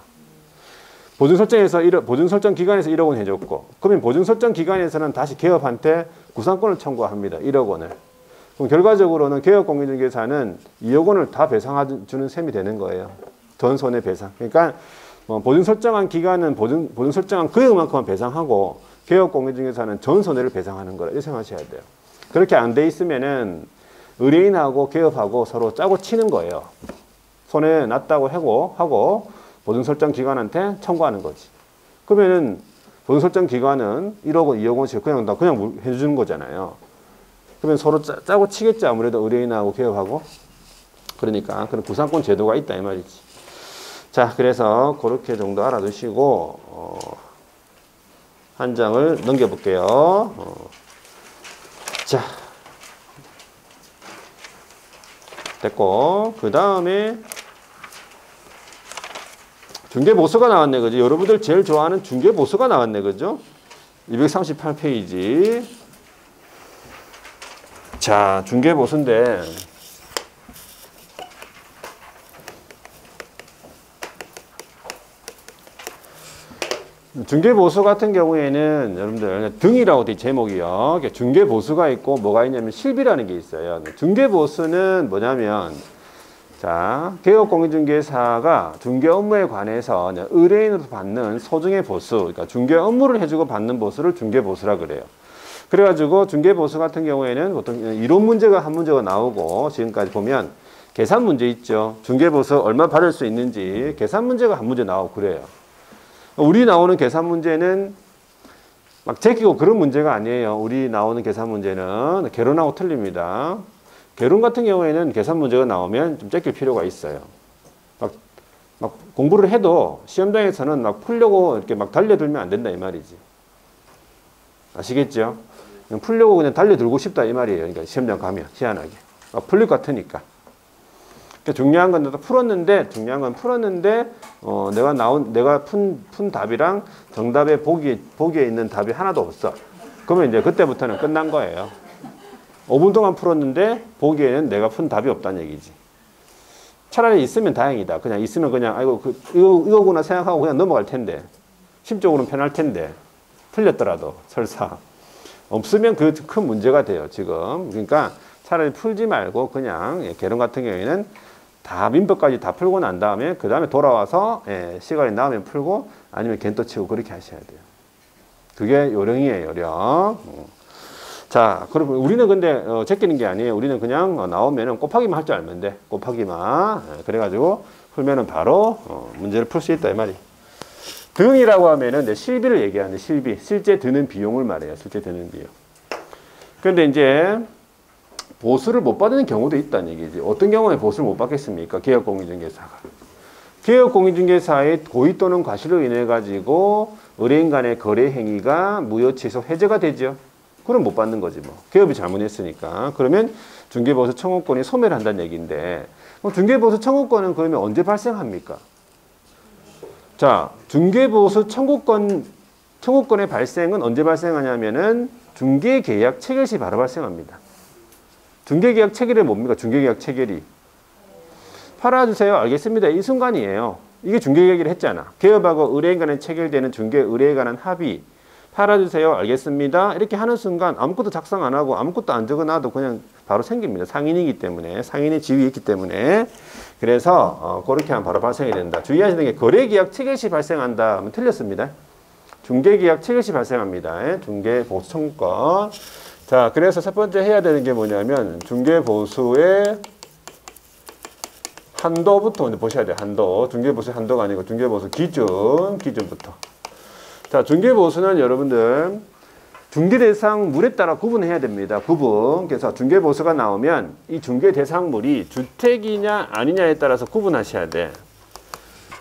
Speaker 1: 보증설정 기관에서 1억 원 해줬고, 그러면 보증설정 기관에서는 다시 개업한테 구상권을 청구합니다. 1억 원을. 그럼 결과적으로는 개업공인중개사는 2억 원을 다 배상해주는 셈이 되는 거예요. 전 손해배상. 그러니까 보증 설정한 기간은 보증 설정한 금액만큼만 배상하고 개업공인중개사는 전 손해를 배상하는 거라 이렇게 생각하셔야 돼요. 그렇게 안 돼 있으면은 의뢰인하고 개업하고 서로 짜고 치는 거예요. 손해 났다고 하고 보증 설정 기관한테 청구하는 거지. 그러면은 보증 설정 기관은 1억 원, 2억 원씩 그냥 해주는 거잖아요. 그러면 서로 짜고 치겠지 아무래도 의뢰인하고 개업하고. 그러니까 그런 구상권 제도가 있다 이 말이지. 자, 그래서 그렇게 정도 알아두시고 한 장을 넘겨볼게요. 자, 됐고 그 다음에 중개보수가 나왔네, 그죠? 여러분들 제일 좋아하는 중개보수가 나왔네, 그죠? 238페이지. 자, 중개보수인데 중개보수 같은 경우에는 여러분들 등이라고 돼 제목이요. 중개보수가 있고 뭐가 있냐면 실비라는 게 있어요. 중개보수는 뭐냐면 자, 개업공인중개사가 중개 업무에 관해서 의뢰인으로서 받는 소정의 보수, 그러니까 중개 업무를 해주고 받는 보수를 중개보수라 그래요. 그래가지고 중개보수 같은 경우에는 보통 이론 문제가 한 문제가 나오고 지금까지 보면 계산 문제 있죠. 중개보수 얼마 받을 수 있는지 계산 문제가 한 문제 나오고 그래요. 우리 나오는 계산 문제는 막 제끼고 그런 문제가 아니에요. 우리 나오는 계산 문제는 개론하고 틀립니다. 개론 같은 경우에는 계산 문제가 나오면 좀 제낄 필요가 있어요. 막 공부를 해도 시험장에서는 막 풀려고 이렇게 막 달려들면 안 된다 이 말이지. 아시겠죠? 그냥 풀려고 그냥 달려들고 싶다 이 말이에요. 그러니까 시험장 가면 희한하게 막 풀릴 것 같으니까. 중요한 건 중요한 건 풀었는데 내가 푼 답이랑 정답의 보기에 있는 답이 하나도 없어. 그러면 이제 그때부터는 끝난 거예요. 5분 동안 풀었는데 보기에는 내가 푼 답이 없다는 얘기지. 차라리 있으면 다행이다. 그냥 있으면 그냥 아이고 이거구나 생각하고 그냥 넘어갈 텐데 심적으로는 편할 텐데 틀렸더라도 설사 없으면 그 큰 문제가 돼요 지금. 그러니까 차라리 풀지 말고 그냥 개론 같은 경우에는 다 민법까지 다 풀고 난 다음에 그 다음에 돌아와서 시간이 나오면 풀고 아니면 겐또 치고 그렇게 하셔야 돼요. 그게 요령이에요, 요령. 자, 그러면 우리는 근데 제끼는 게 아니에요. 우리는 그냥 나오면은 곱하기만 할 줄 알면 돼. 곱하기만. 그래가지고 풀면은 바로 문제를 풀 수 있다 이 말이. 등이라고 하면은 내 실비를 얘기하는데 실비, 실제 드는 비용을 말해요. 실제 드는 비용. 그런데 이제 보수를 못 받는 경우도 있다는 얘기지. 어떤 경우에 보수를 못 받겠습니까? 개업공인중개사가. 개업공인중개사의 고의 또는 과실로 인해 가지고 의뢰인 간의 거래 행위가 무효 취소 해제가 되죠. 그럼 못 받는 거지 뭐. 개업이 잘못했으니까. 그러면 중개보수 청구권이 소멸한다는 얘기인데 중개보수 청구권은 그러면 언제 발생합니까? 자, 중개보수 청구권의 발생은 언제 발생하냐면은 중개계약 체결 시 바로 발생합니다. 중개계약 체결이 뭡니까? 중개계약 체결이. 팔아주세요. 알겠습니다. 이 순간이에요. 이게 중개계약을 했잖아. 개업하고 의뢰인 간에 체결되는 중개 의뢰에 관한 합의. 팔아주세요. 알겠습니다. 이렇게 하는 순간 아무것도 작성 안 하고 아무것도 안 적어놔도 그냥 바로 생깁니다. 상인이기 때문에. 상인의 지위가 있기 때문에. 그래서 그렇게 하면 바로 발생이 된다. 주의하시는 게 거래계약 체결 시 발생한다 하면 틀렸습니다. 중개계약 체결 시 발생합니다. 중개보수 청구권. 자, 그래서 첫 번째 해야 되는 게 뭐냐면 중개보수의 한도부터 먼저 보셔야 돼요. 한도. 중개보수 한도가 아니고 중개보수 기준부터. 자, 중개보수는 여러분들 중개대상물에 따라 구분해야 됩니다. 구분. 그래서 중개보수가 나오면 이 중개대상물이 주택이냐 아니냐에 따라서 구분하셔야 돼.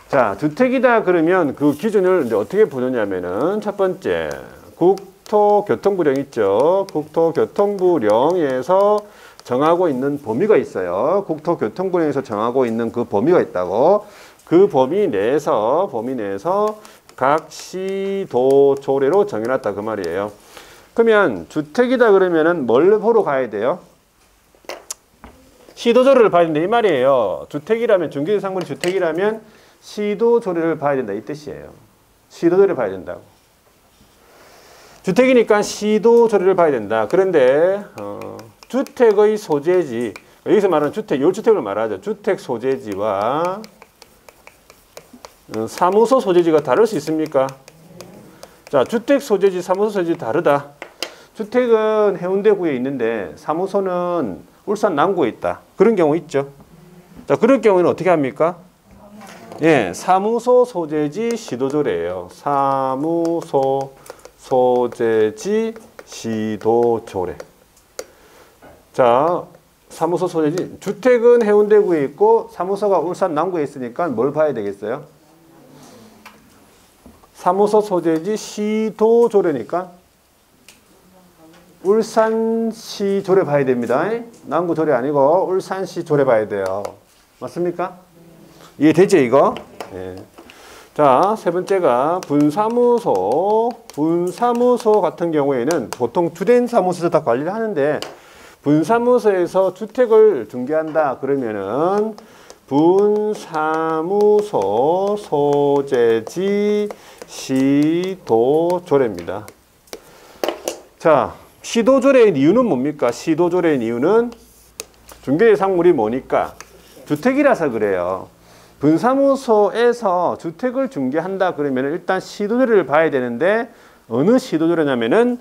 Speaker 1: 자, 주택이다 그러면 그 기준을 이제 어떻게 보느냐면은 첫 번째 국토교통부령 있죠. 국토교통부령에서 정하고 있는 범위가 있어요. 국토교통부령에서 정하고 있는 그 범위가 있다고. 그 범위 내에서 각 시도조례로 정해놨다 그 말이에요. 그러면 주택이다 그러면은 뭘 보러 가야 돼요? 시도조례를 봐야 된다 이 말이에요. 주택이라면 중개대상물이 주택이라면 시도조례를 봐야 된다 이 뜻이에요. 시도조례를 봐야 된다고. 주택이니까 시도조례를 봐야 된다. 그런데 주택의 소재지, 여기서 말하는 주택, 요주택을 말하죠. 주택 소재지와 사무소 소재지가 다를 수 있습니까? 자, 주택 소재지, 사무소 소재지 다르다. 주택은 해운대구에 있는데 사무소는 울산 남구에 있다. 그런 경우 있죠. 자, 그럴 경우에는 어떻게 합니까? 예, 사무소 소재지 시도조례예요. 사무소 소재지 시도조례. 자, 사무소 소재지. 주택은 해운대구에 있고 사무소가 울산 남구에 있으니까 뭘 봐야 되겠어요? 사무소 소재지 시도조례니까 울산시 조례 봐야 됩니다. 남구 조례 아니고 울산시 조례 봐야 돼요. 맞습니까? 이해되죠 이거? 예. 자, 세 번째가 분사무소. 분사무소 같은 경우에는 보통 주된 사무소에서 다 관리를 하는데 분사무소에서 주택을 중개한다 그러면은 분사무소 소재지 시도조례입니다. 자, 시도조례의 이유는 뭡니까? 시도조례의 이유는 중개대상물이 뭐니까? 주택이라서 그래요. 분사무소에서 주택을 중개한다 그러면 일단 시도조례를 봐야 되는데 어느 시도조례냐면은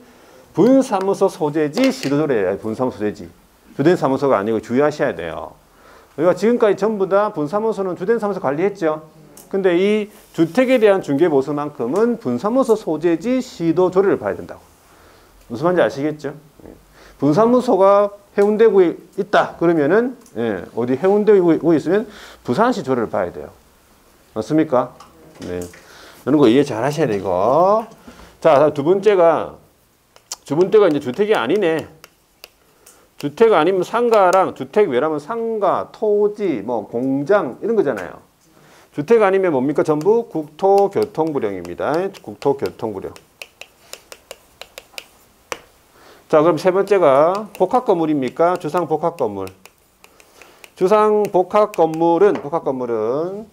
Speaker 1: 분사무소 소재지 시도조례예요. 분사무소 소재지. 주된 사무소가 아니고 주의하셔야 돼요. 우리가 지금까지 전부 다 분사무소는 주된 사무소 관리했죠. 근데 이 주택에 대한 중개보수만큼은 분사무소 소재지 시도조례를 봐야 된다고. 무슨 말인지 아시겠죠? 분사무소가 해운대구에 있다 그러면은 어디 해운대구에 있으면 부산시 조례를 봐야 돼요. 맞습니까? 네. 이런 거 이해 잘 하셔야 돼 이거. 자, 두 번째가 이제 주택이 아니네. 주택 아니면 상가랑 주택 외라면 상가, 토지, 뭐 공장 이런 거잖아요. 주택 아니면 뭡니까? 전부 국토교통부령입니다. 국토교통부령. 자, 그럼 세 번째가 복합건물입니까? 주상복합건물. 주상복합건물은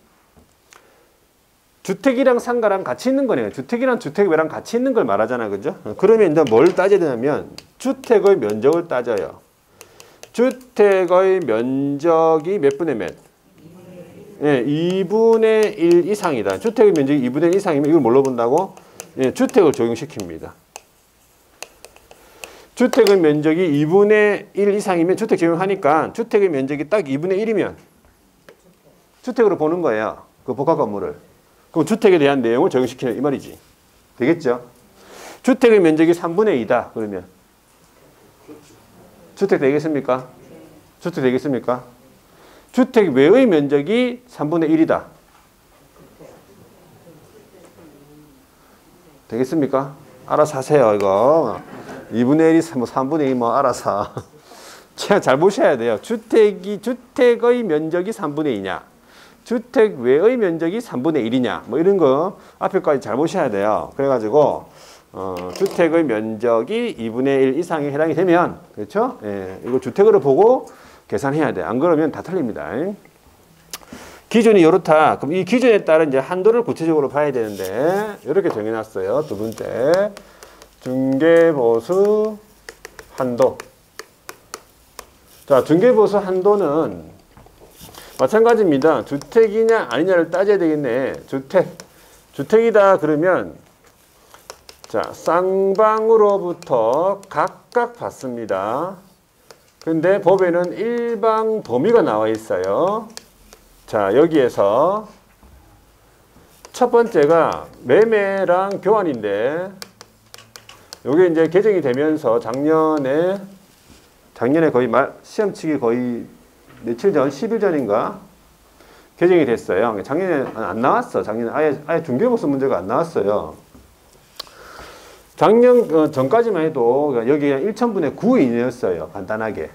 Speaker 1: 주택이랑 상가랑 같이 있는 거네요. 주택이랑 주택 외랑 같이 있는 걸 말하잖아. 그죠? 그러면 이제 뭘 따져야 되냐면 주택의 면적을 따져요. 주택의 면적이 몇 분의 몇? 예, 2분의 1 이상이다. 주택의 면적이 2분의 1 이상이면 이걸 뭘로 본다고? 예, 주택을 적용시킵니다. 주택의 면적이 2분의 1 이상이면 주택 적용하니까 주택의 면적이 딱 2분의 1이면 주택으로 보는 거예요. 그 복합 건물을. 그럼 주택에 대한 내용을 적용시키는 이 말이지. 되겠죠? 주택의 면적이 3분의 2다. 그러면 주택 되겠습니까? 주택 되겠습니까? 주택 외의 면적이 3분의 1이다. 되겠습니까? 알아서 하세요, 이거. 2분의 1이 뭐 3분의 2 뭐 알아서. 잘 보셔야 돼요. 주택의 면적이 3분의 2냐? 주택 외의 면적이 3분의 1이냐? 뭐 이런 거 앞에까지 잘 보셔야 돼요. 그래가지고, 주택의 면적이 2분의 1 이상에 해당이 되면, 그렇죠? 예, 이거 주택으로 보고 계산해야 돼. 안 그러면 다 틀립니다. 기준이 이렇다. 그럼 이 기준에 따른 이제 한도를 구체적으로 봐야 되는데, 이렇게 정해놨어요. 두 번째. 중개보수 한도. 자, 중개보수 한도는 마찬가지입니다. 주택이냐 아니냐를 따져야 되겠네. 주택이다 그러면 자, 쌍방으로부터 각각 받습니다. 근데 법에는 일방 범위가 나와 있어요. 자, 여기에서 첫 번째가 매매랑 교환인데 요게 이제 개정이 되면서 작년에 거의 시험치기 거의 며칠 전, 10일 전인가 개정이 됐어요. 작년에 안 나왔어. 작년에 아예 중개보수 문제가 안 나왔어요. 작년 전까지만 해도 여기 1,000분의 9 이내였어요. 간단하게.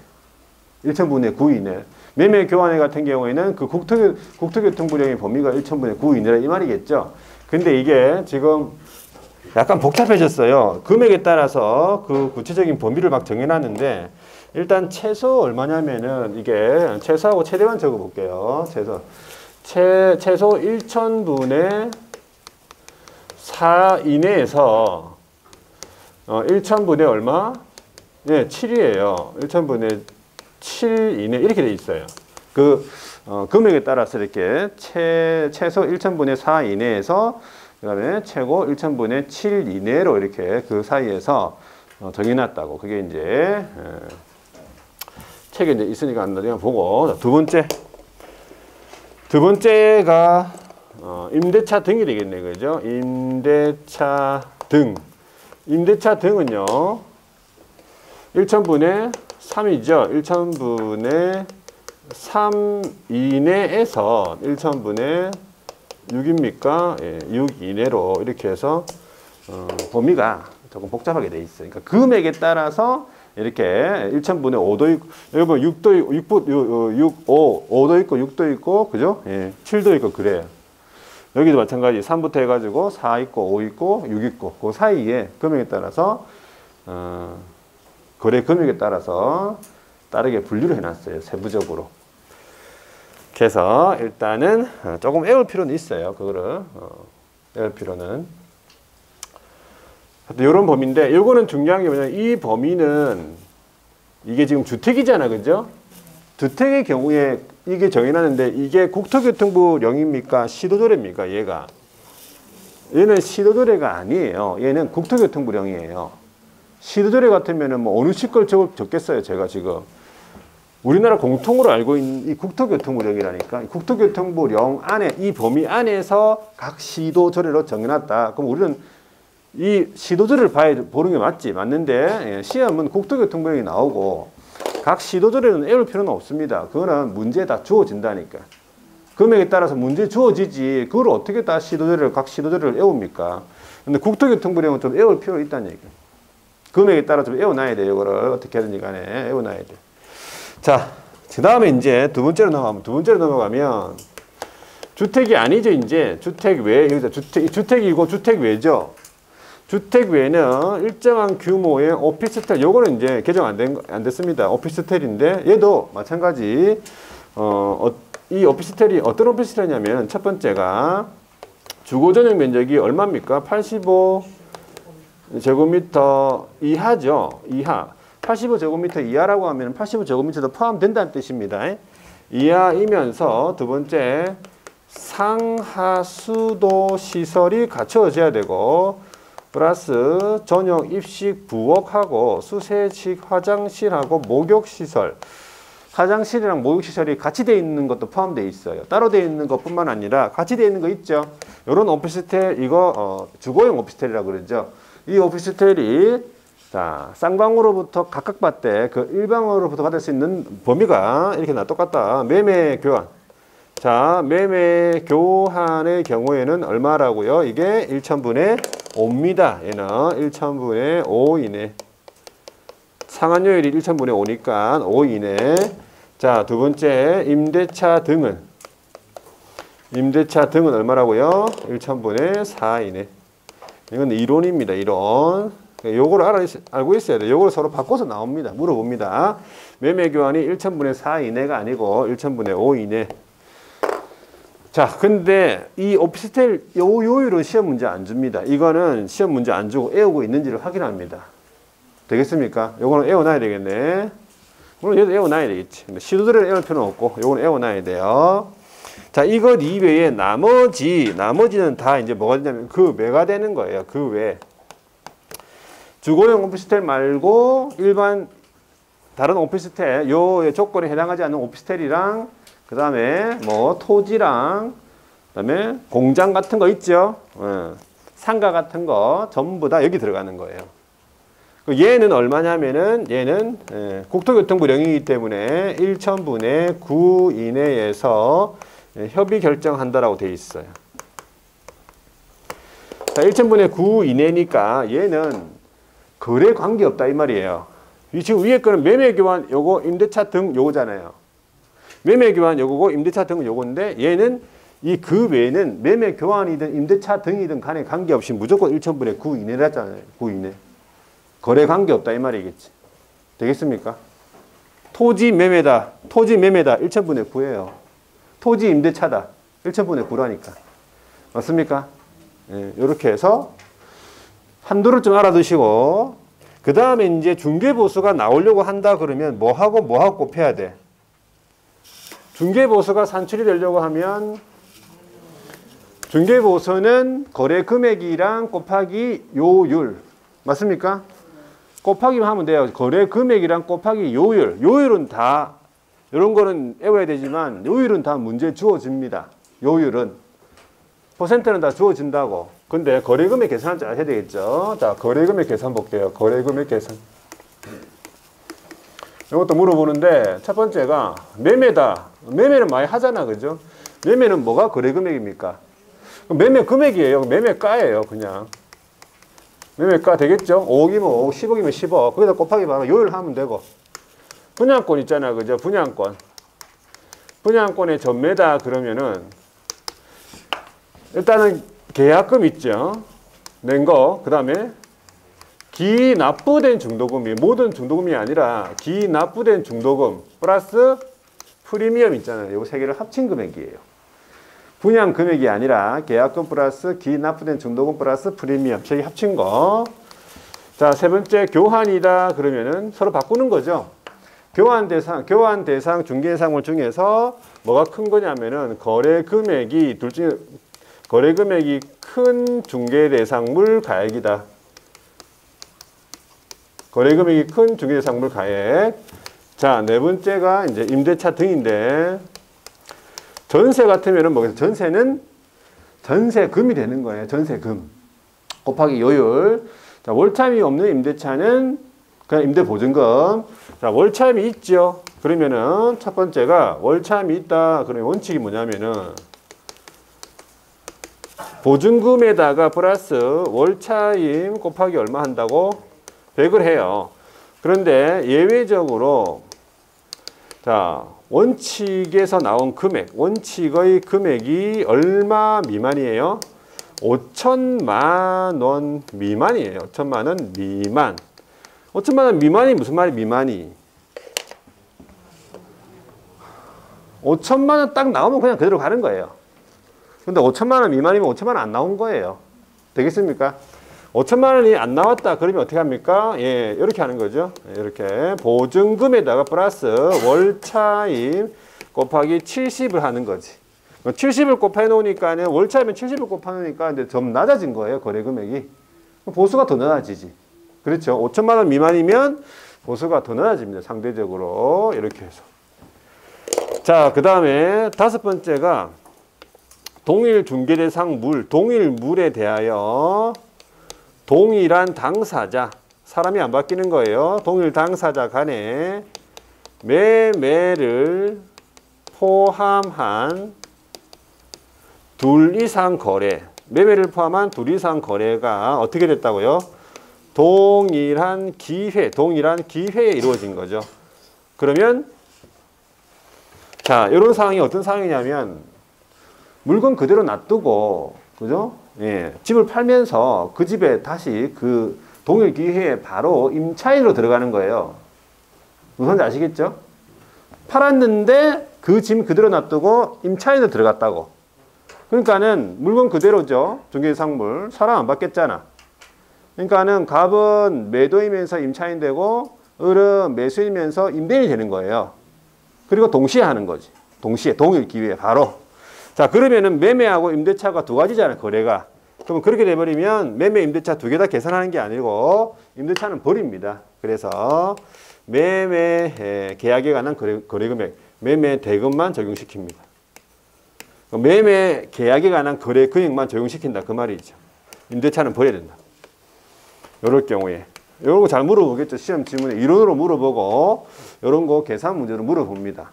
Speaker 1: 1,000분의 9 이내. 매매 교환회 같은 경우에는 그 국토교통부령의 범위가 1,000분의 9 이내라 이 말이겠죠. 근데 이게 지금 약간 복잡해졌어요. 금액에 따라서 그 구체적인 범위를 막 정해놨는데 일단 최소 얼마냐면은 이게 최소하고 최대만 적어볼게요. 최소 1,000분의 4 이내에서 1,000분의 얼마? 네, 7이에요. 1,000분의 7 이내 이렇게 돼 있어요. 금액에 따라서 이렇게 최소 1,000분의 4 이내에서 그 다음에 최고 1,000분의 7 이내로 이렇게 그 사이에서 정해놨다고. 그게 이제 책에 이제 있으니까 그냥 보고. 두 번째가 임대차 등이 되겠네, 그죠? 임대차 등. 임대차 등은요 1,000분의 3이죠. 1,000분의 3 이내에서 1,000분의 6입니까? 예, 6 이내로 이렇게 해서 범위가 조금 복잡하게 돼 있어요. 그러니까 금액에 따라서 이렇게 1,000분의 5도 있고, 여기 보면 6도 있고, 5도 있고, 6도 있고, 그죠? 예, 7도 있고, 그래요. 여기도 마찬가지 3부터 해가지고 4 있고, 5 있고, 6 있고, 그 사이에 금액에 따라서, 거래 금액에 따라서 다르게 분류를 해놨어요. 세부적으로. 그래서 일단은 조금 외울 필요는 있어요. 그거를 외울 필요는. 이런 범위인데 요거는 중요한 게 뭐냐면 이 범위는 이게 지금 주택이잖아, 그죠? 주택의 경우에 이게 정해놨는데 이게 국토교통부령입니까? 시도조례입니까? 얘는 시도조례가 아니에요. 얘는 국토교통부령이에요. 시도조례 같으면은 뭐 어느 시걸 적겠어요, 제가 지금. 우리나라 공통으로 알고 있는 이 국토교통부령이라니까. 국토교통부령 안에 이 범위 안에서 각 시도조례로 정해놨다. 그럼 우리는 이 시도조례를 보는 게 맞지. 맞는데 시험은 국토교통부령이 나오고 각 시도조례는 외울 필요는 없습니다. 그거는 문제에 다 주어진다니까. 금액에 따라서 문제 주어지지. 그걸 어떻게 다 각 시도조례를 외웁니까? 근데 국토교통부령은 좀 외울 필요가 있다는 얘기예요. 금액에 따라 좀 외워놔야 돼요. 이거를 어떻게 하든지 간에 외워놔야 돼요. 자, 그 다음에 이제 두 번째로 넘어가면 주택이 아니죠. 이제 주택 외, 여기서 주택이고 주택 외죠. 주택 외는 일정한 규모의 오피스텔, 요거는 이제 개정 안 됐습니다. 오피스텔인데 얘도 마찬가지. 이 오피스텔이 어떤 오피스텔이냐면 첫 번째가 주거 전용 면적이 얼마입니까? 85제곱미터 이하죠. 이하. 85제곱미터 이하라고 하면 85제곱미터도 포함된다는 뜻입니다. 이하이면서 두 번째 상하수도 시설이 갖춰져야 되고 플러스 전용 입식 부엌하고 수세식 화장실하고 목욕시설. 화장실이랑 목욕시설이 같이 되어 있는 것도 포함되어 있어요. 따로 되어 있는 것뿐만 아니라 같이 되어 있는 거 있죠. 이런 오피스텔, 이거 주거용 오피스텔이라고 그러죠. 이 오피스텔이 자, 쌍방으로부터 각각 받되 그 일방으로부터 받을 수 있는 범위가 이렇게 똑같다. 매매 교환. 자, 매매 교환의 경우에는 얼마라고요? 이게 1,000분의 5입니다. 얘는 1,000분의 5 이내. 상환료율이 1,000분의 5니까 5 이내. 자, 두 번째 임대차 등은 얼마라고요? 1,000분의 4 이내. 이건 이론입니다. 이론. 요걸 알고 있어야 돼요. 요걸 서로 바꿔서 나옵니다. 물어봅니다. 매매 교환이 1,000분의 4 이내가 아니고 1,000분의 5 이내. 자, 근데 이 오피스텔 요율은 시험 문제 안 줍니다. 이거는 시험 문제 안 주고 애우고 있는지를 확인합니다. 되겠습니까? 요거는 애워놔야 되겠네. 물론 얘도 애워놔야 되겠지. 시도들을 애울 필요는 없고 요거는 애워놔야 돼요. 자, 이것 이외에 나머지는 다 이제 뭐가 되냐면 그 외가 되는 거예요. 그 외. 주거용 오피스텔 말고 일반 다른 오피스텔 요 조건에 해당하지 않는 오피스텔이랑 그 다음에 뭐 토지랑 그 다음에 공장 같은 거 있죠. 상가 같은 거 전부 다 여기 들어가는 거예요. 얘는 얼마냐면은 얘는 국토교통부령이기 때문에 1,000분의 9 이내에서 협의 결정한다라고 돼 있어요. 자, 1,000분의 9 이내니까 얘는 거래 관계 없다 이 말이에요. 지금 위에 거는 매매 교환 요거 임대차 등 요거잖아요. 매매 교환 요거고 임대차 등은 요건데 얘는 이 그 외에는 매매 교환이든 임대차 등이든 간에 관계없이 무조건 1,000분의 9 이내라잖아요. 9 이내. 거래 관계 없다 이 말이겠지. 되겠습니까? 토지 매매다. 1,000분의 9예요. 토지 임대차다. 1,000분의 9라니까. 맞습니까? 예, 이렇게 해서 한도를 좀 알아두시고 그 다음에 이제 중개보수가 나오려고 한다 그러면 뭐하고 곱해야 돼? 중개보수가 산출이 되려고 하면 중개보수는 거래 금액이랑 곱하기 요율. 맞습니까? 곱하기만 하면 돼요. 거래 금액이랑 곱하기 요율. 요율은 다 이런 거는 외워야 되지만 요율은 다 문제에 주어집니다. 요율은. 퍼센트는 다 주어진다고. 근데 거래금액 계산을 잘 해야 되겠죠. 자, 거래금액 계산 볼게요. 거래금액 계산. 이것도 물어보는데 첫 번째가 매매다. 매매는 많이 하잖아. 그죠? 매매는 뭐가 거래금액입니까? 매매 금액이에요. 매매가예요. 그냥. 매매가 되겠죠? 5억이면 5억, 10억이면 10억. 거기다 곱하기 바로 요율하면 되고. 분양권 있잖아. 그죠? 분양권. 분양권의 전매다 그러면은 일단은 계약금 있죠. 낸 거. 그 다음에 기납부된 중도금이 모든 중도금이 아니라 기납부된 중도금 플러스 프리미엄 있잖아요. 요 세 개를 합친 금액이에요. 분양 금액이 아니라 계약금 플러스 기납부된 중도금 플러스 프리미엄 세 개 합친 거. 자, 세 번째 교환이다 그러면은 서로 바꾸는 거죠. 교환 대상 중개사물 중에서 뭐가 큰 거냐면은 거래 금액이 큰 중개대상물 가액이다. 거래 금액이 큰 중개대상물 가액. 자, 네 번째가 이제 임대차 등인데 전세 같으면은 뭐겠어요? 전세는 전세금이 되는 거예요. 전세금 곱하기 요율. 자, 월차임이 없는 임대차는 그냥 임대보증금. 자, 월차임이 있죠. 그러면은 첫 번째가 월차임이 있다. 그러면 원칙이 뭐냐면은 보증금에다가 플러스 월차임 곱하기 얼마 한다고? 100을 해요. 그런데 예외적으로 자, 원칙에서 나온 금액, 원칙의 금액이 얼마 미만이에요? 5천만 원 미만이에요. 5천만 원 미만. 5천만 원 미만이 무슨 말이 미만이? 5천만 원 딱 나오면 그냥 그대로 가는 거예요. 근데 5천만 원 미만이면 5천만 원 안 나온 거예요. 되겠습니까? 5천만 원이 안 나왔다 그러면 어떻게 합니까? 예, 이렇게 하는 거죠. 이렇게 보증금에다가 플러스 월차임 곱하기 70을 하는 거지. 70을 곱해 놓으니까는 월차임은 70을 곱해 놓으니까 이제 좀 낮아진 거예요. 거래 금액이. 보수가 더 낮아지지. 그렇죠. 5천만 원 미만이면 보수가 더 낮아집니다. 상대적으로. 이렇게 해서. 자, 그 다음에 다섯 번째가 동일 중개대상 물, 동일 물에 대하여 동일한 당사자, 사람이 안 바뀌는 거예요. 동일 당사자 간에 매매를 포함한 둘 이상 거래, 매매를 포함한 둘 이상 거래가 어떻게 됐다고요? 동일한 기회에 이루어진 거죠. 그러면 자, 이런 상황이 어떤 상황이냐면 물건 그대로 놔두고, 그죠? 예, 집을 팔면서 그 집에 다시 그 동일 기회에 바로 임차인으로 들어가는 거예요. 무슨 말인지 아시겠죠? 팔았는데 그 짐 그대로 놔두고 임차인으로 들어갔다고. 그러니까는 물건 그대로죠. 중개상물. 사람 안 바뀌었잖아. 그러니까는 갑은 매도이면서 임차인 되고 을은 매수이면서 임대인이 되는 거예요. 그리고 동시에 하는 거지. 동시에 동일 기회에 바로. 자, 그러면은 매매하고 임대차가 두 가지잖아요. 거래가. 그러면 그렇게 돼버리면 매매, 임대차 두 개 다 계산하는 게 아니고 임대차는 버립니다. 그래서 매매 계약에 관한 거래 금액, 매매 대금만 적용시킵니다. 매매 계약에 관한 거래 금액만 적용시킨다. 그 말이죠. 임대차는 버려야 된다. 이럴 경우에. 이런 거 잘 물어보겠죠. 시험 질문에 이론으로 물어보고 이런 거 계산 문제로 물어봅니다.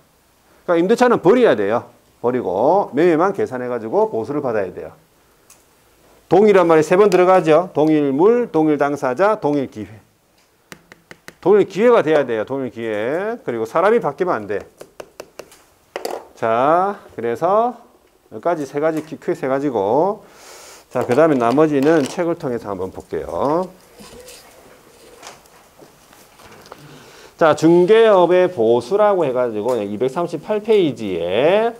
Speaker 1: 그러니까 임대차는 버려야 돼요. 버리고 매매만 계산해가지고 보수를 받아야 돼요. 동일한 말이 세 번 들어가죠. 동일물, 동일당사자, 동일기회. 동일기회가 돼야 돼요. 동일기회. 그리고 사람이 바뀌면 안 돼. 자, 그래서 여기까지 세 가지, 크게 세 가지고. 자, 그 다음에 나머지는 책을 통해서 한번 볼게요. 자, 중개업의 보수라고 해가지고 238페이지에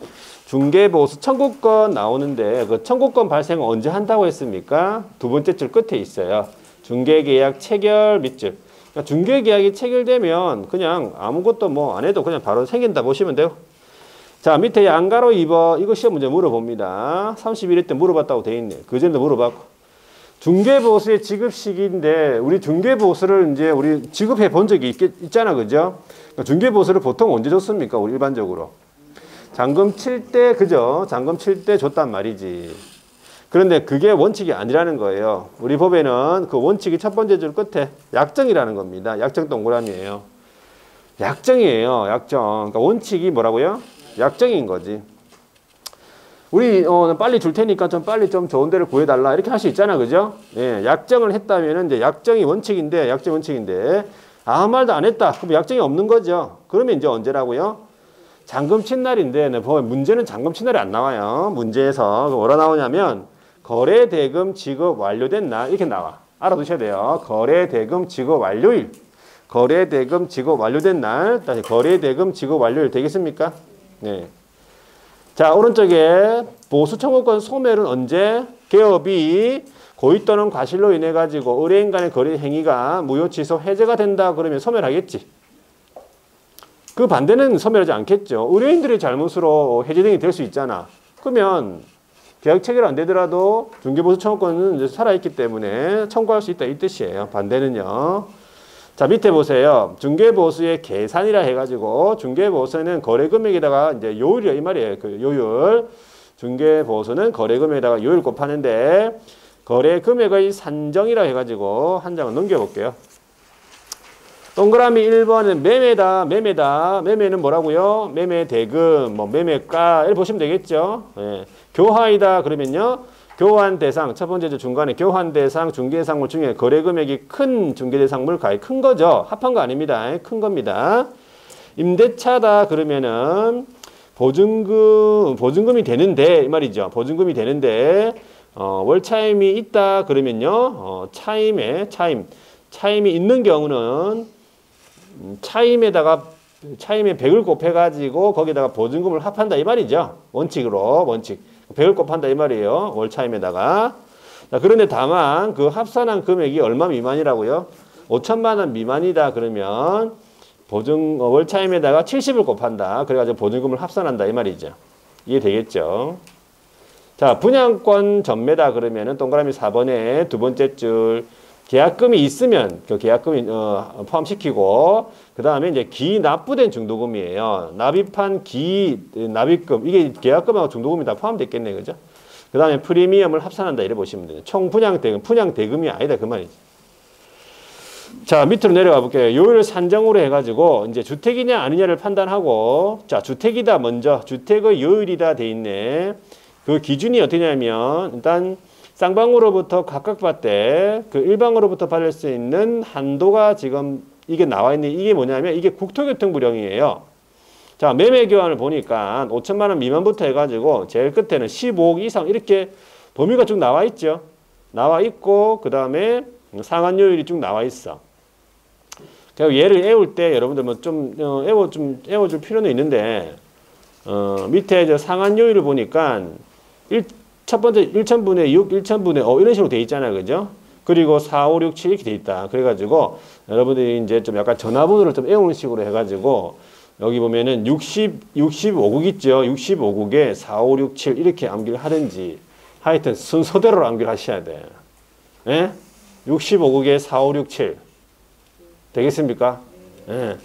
Speaker 1: 중개보수 청구권 나오는데 그 청구권 발생을 언제 한다고 했습니까? 두 번째 줄 끝에 있어요. 중개계약 체결 밑줄. 그러니까 중개계약이 체결되면 그냥 아무것도 뭐 안 해도 그냥 바로 생긴다 보시면 돼요. 자, 밑에 양가로 2번 이거 시험 문제 물어봅니다. 31회 때 물어봤다고 돼 있네. 그 전에도 물어봤고. 중개보수의 지급 시기인데 우리 중개보수를 이제 우리 지급해 본 적이 있잖아. 그죠? 그러니까 중개보수를 보통 언제 줬습니까? 우리 일반적으로. 잔금 칠 때, 그죠? 잔금 칠 때 줬단 말이지. 그런데 그게 원칙이 아니라는 거예요. 우리 법에는 그 원칙이 첫 번째 줄 끝에 약정이라는 겁니다. 약정 동그라미예요. 약정이에요. 약정. 그러니까 원칙이 뭐라고요? 약정인 거지. 우리 빨리 줄 테니까 좀 빨리 좀 좋은 데를 구해달라 이렇게 할 수 있잖아. 그죠? 예, 약정을 했다면 이제 약정이 원칙인데 아무 말도 안 했다. 그럼 약정이 없는 거죠. 그러면 이제 언제라고요? 잔금 친 날인데 문제는 잔금 친 날이 안 나와요. 문제에서 뭐라 나오냐면 거래대금 지급 완료된 날 이렇게 나와. 알아두셔야 돼요. 거래대금 지급 완료일. 거래대금 지급 완료된 날. 다시 거래대금 지급 완료일 되겠습니까? 네. 자, 오른쪽에 보수 청구권 소멸은 언제? 개업이 고의 또는 과실로 인해 가지고 의뢰인 간의 거래 행위가 무효 취소 해제가 된다 그러면 소멸하겠지. 그 반대는 소멸하지 않겠죠. 의뢰인들의 잘못으로 해제 등이 될 수 있잖아. 그러면 계약 체결 안 되더라도 중개보수 청구권은 이제 살아있기 때문에 청구할 수 있다 이 뜻이에요. 반대는요. 자, 밑에 보세요. 중개보수의 계산이라 해가지고 중개보수는 거래금액에다가 이제 요율이야 이 말이에요. 그 요율. 중개보수는 거래금액에다가 요율 곱하는데 거래금액의 산정이라 해가지고 한 장을 넘겨볼게요. 동그라미 1번은 매매다. 매매는 뭐라고요? 매매 대금, 뭐 매매가 이렇게 보시면 되겠죠. 예. 교화이다 그러면요. 교환 대상, 첫 번째 중간에 교환 대상, 중개대상물 중에 거래 금액이 큰 중개대상물 가액 큰 거죠. 합한 거 아닙니다. 큰 겁니다. 임대차다 그러면은 보증금이 되는데 이 말이죠. 보증금이 되는데 월차임이 있다 그러면요. 차임이 있는 경우는 차임에 100을 곱해가지고 거기다가 보증금을 합한다 이 말이죠. 원칙으로 100을 곱한다 이 말이에요. 월차임에다가. 자, 그런데 다만 그 합산한 금액이 얼마 미만이라고요? 5천만 원 미만이다 그러면 월차임에다가 70을 곱한다. 그래가지고 보증금을 합산한다 이 말이죠. 이해되겠죠? 자, 분양권 전매다 그러면은 동그라미 4번에 두 번째 줄 계약금이 있으면 그 계약금이 포함시키고 그 다음에 이제 기납부된 중도금이에요. 납입한 납입금 이게 계약금하고 중도금이 다 포함됐겠네, 그죠? 그 다음에 프리미엄을 합산한다 이래 보시면 돼요. 총 분양대금, 분양대금이 아니다 그 말이지. 자, 밑으로 내려가 볼게요. 요율 산정으로 해가지고 이제 주택이냐 아니냐를 판단하고, 자, 주택이다 먼저 주택의 요율이다 돼 있네. 그 기준이 어떻게냐면 일단 쌍방으로부터 각각 받되 그 일방으로부터 받을 수 있는 한도가 지금 이게 나와 있는 이게 뭐냐면 이게 국토교통부령이에요. 자, 매매 교환을 보니까 5천만 원 미만부터 해가지고 제일 끝에는 15억 이상 이렇게 범위가 쭉 나와 있죠. 나와 있고 그 다음에 상한 요율이 쭉 나와 있어. 얘를 애울 때 여러분들 뭐 좀 애워줄 필요는 있는데 밑에 저 상한 요율을 보니까 첫 번째 1,000분의 6, 1,000분의 5 이런 식으로 돼 있잖아요, 그죠? 그리고 4, 5, 6, 7 이렇게 돼 있다. 그래가지고 여러분들이 이제 좀 약간 전화번호를 좀 애우는 식으로 해가지고 여기 보면은 65국 있죠. 65국에 4, 5, 6, 7 이렇게 암기를 하든지 하여튼 순서대로 암기를 하셔야 돼. 예? 65국에 4, 5, 6, 7 되겠습니까? 예.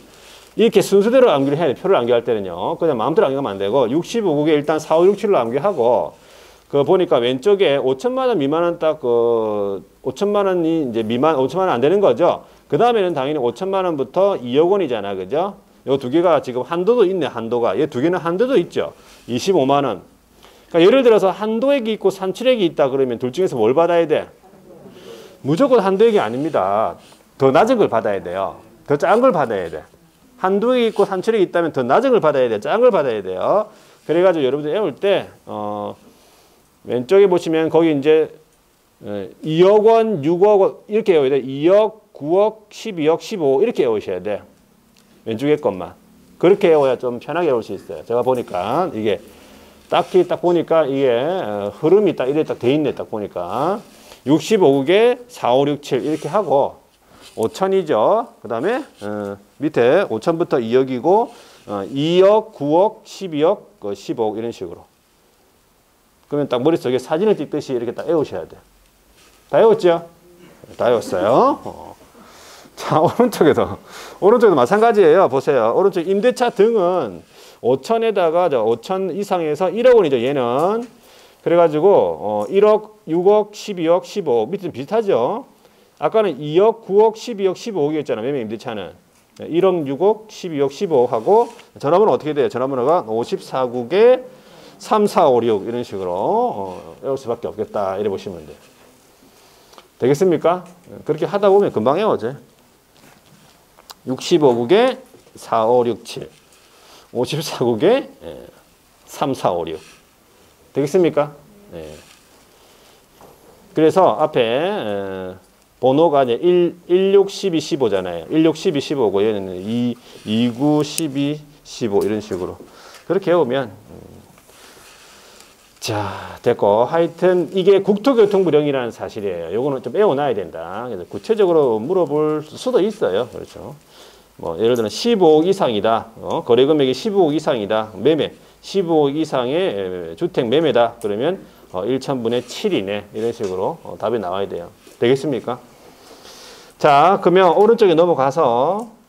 Speaker 1: 이렇게 순서대로 암기를 해야 돼. 표를 암기할 때는요. 그냥 마음대로 암기하면 안 되고 65국에 일단 4, 5, 6, 7로 암기하고 그 보니까 왼쪽에 5천만 원 미만은 딱 그 5천만 원이 이제 미만 5천만 원 안 되는 거죠. 그 다음에는 당연히 5천만 원부터 2억 원이잖아, 그죠? 요 두 개가 지금 한도도 있네, 한도가. 얘 두 개는 한도도 있죠. 25만 원. 그러니까 예를 들어서 한도액이 있고 산출액이 있다 그러면 둘 중에서 뭘 받아야 돼? 무조건 한도액이 아닙니다. 더 낮은 걸 받아야 돼요. 더 작은 걸 받아야 돼. 한도액이 있고 산출액이 있다면 더 낮은 걸 받아야 돼. 작은 걸 받아야 돼요. 그래가지고 여러분들 애울 때 왼쪽에 보시면 거기 이제 2억 원, 6억 원 이렇게 외워야 돼. 2억, 9억, 12억, 15 이렇게 외우셔야 돼. 왼쪽에 것만. 그렇게 외워야 좀 편하게 외울 수 있어요. 제가 보니까 이게 딱히 딱 보니까 이게 흐름이 딱 이래 딱 돼 있네. 딱 보니까 65국에 4, 5, 6, 7 이렇게 하고 5천이죠. 그 다음에 밑에 5천부터 2억이고 2억, 9억, 12억, 15억 이런 식으로. 그러면 딱 머릿속에 사진을 찍듯이 이렇게 딱 외우셔야 돼. 다 외웠죠? 다 외웠어요. 자, 오른쪽에도 마찬가지예요. 보세요. 오른쪽 임대차 등은 5천에다가 5천 이상에서 1억 원이죠. 얘는. 그래가지고 1억, 6억, 12억, 15억 밑에 비슷하죠. 아까는 2억, 9억, 12억, 15억이었잖아요. 매매 임대차는. 1억, 6억, 12억, 15억 하고 전화번호 어떻게 돼요? 전화번호가 54국에 3, 4, 5, 6 이런 식으로 외울 수밖에 없겠다. 이래 보시면 돼요. 되겠습니까? 그렇게 하다 보면 금방 외워져. 65국에 4, 5, 6, 7 54국에 3, 4, 5, 6 되겠습니까? 네. 그래서 앞에 번호가 이제 1, 6, 12, 15잖아요. 1, 6, 12, 15고 얘는 2, 9, 12, 15 이런 식으로 그렇게 해오면 자, 됐고. 하여튼 이게 국토교통부령이라는 사실이에요. 요거는 좀 외워놔야 된다. 그래서 구체적으로 물어볼 수도 있어요. 그렇죠. 뭐 예를 들어 15억 이상이다. 거래 금액이 15억 이상이다. 매매 15억 이상의 주택 매매다. 그러면 1,000분의 7이네. 이런 식으로 답이 나와야 돼요. 되겠습니까? 자, 그러면 오른쪽에 넘어가서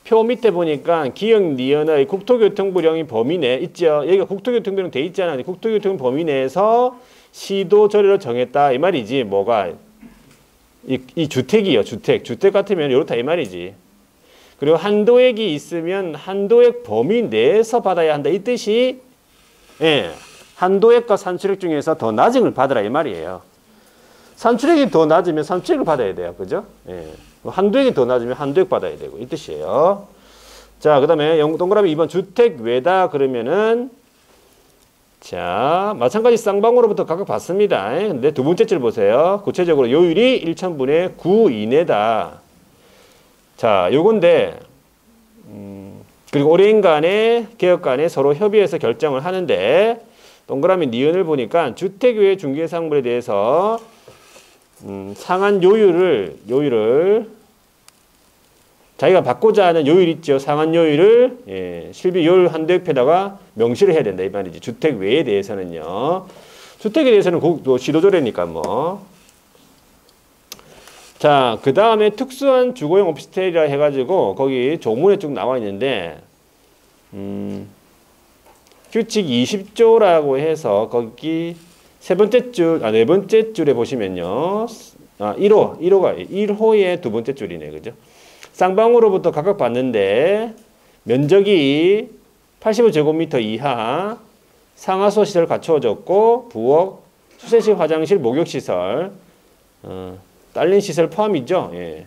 Speaker 1: 표 밑에 보니까 기역 니은의 국토교통부령이 범위 내 있죠. 여기가 국토교통부령 돼 있잖아요. 국토교통 범위 내에서 시도 저리로 정했다 이 말이지. 뭐가 이 주택이요. 주택 같으면 이렇다 이 말이지. 그리고 한도액이 있으면 한도액 범위 내에서 받아야 한다 이 뜻이. 예, 한도액과 산출액 중에서 더 낮은 걸 받으라 이 말이에요. 산출액이 더 낮으면 산출액을 받아야 돼요. 그죠? 예. 한도액이 더 낮으면 한도액 받아야 되고 이 뜻이에요. 자, 그 다음에 동그라미 2번 주택 외다 그러면은 자, 마찬가지 쌍방으로부터 각각 받습니다. 근데 두 번째 줄 보세요. 구체적으로 요율이 1,000분의 9 이내다. 자, 요건데 그리고 올해인 간에 개업 간에 서로 협의해서 결정을 하는데 동그라미 니은을 보니까 주택 외 중개상물에 대해서 상한 요율을 자기가 받고자 하는 요율 있죠. 상한 요율을 실비 요율 한도액표에다가 명시를 해야 된다 이 말이지. 주택 외에 대해서는요. 주택에 대해서는 시도조례니까 뭐. 자, 그 다음에 특수한 주거용 오피스텔이라 해가지고 거기 조문에 쭉 나와 있는데 규칙 20조라고 해서 거기 세 번째 줄, 네 번째 줄에 보시면요. 1호의 두 번째 줄이네. 그죠? 쌍방으로부터 각각 받는데 면적이 85제곱미터 이하 상하수 시설 갖추어졌고 부엌, 수세식 화장실, 목욕시설, 딸린 시설 포함이죠. 예.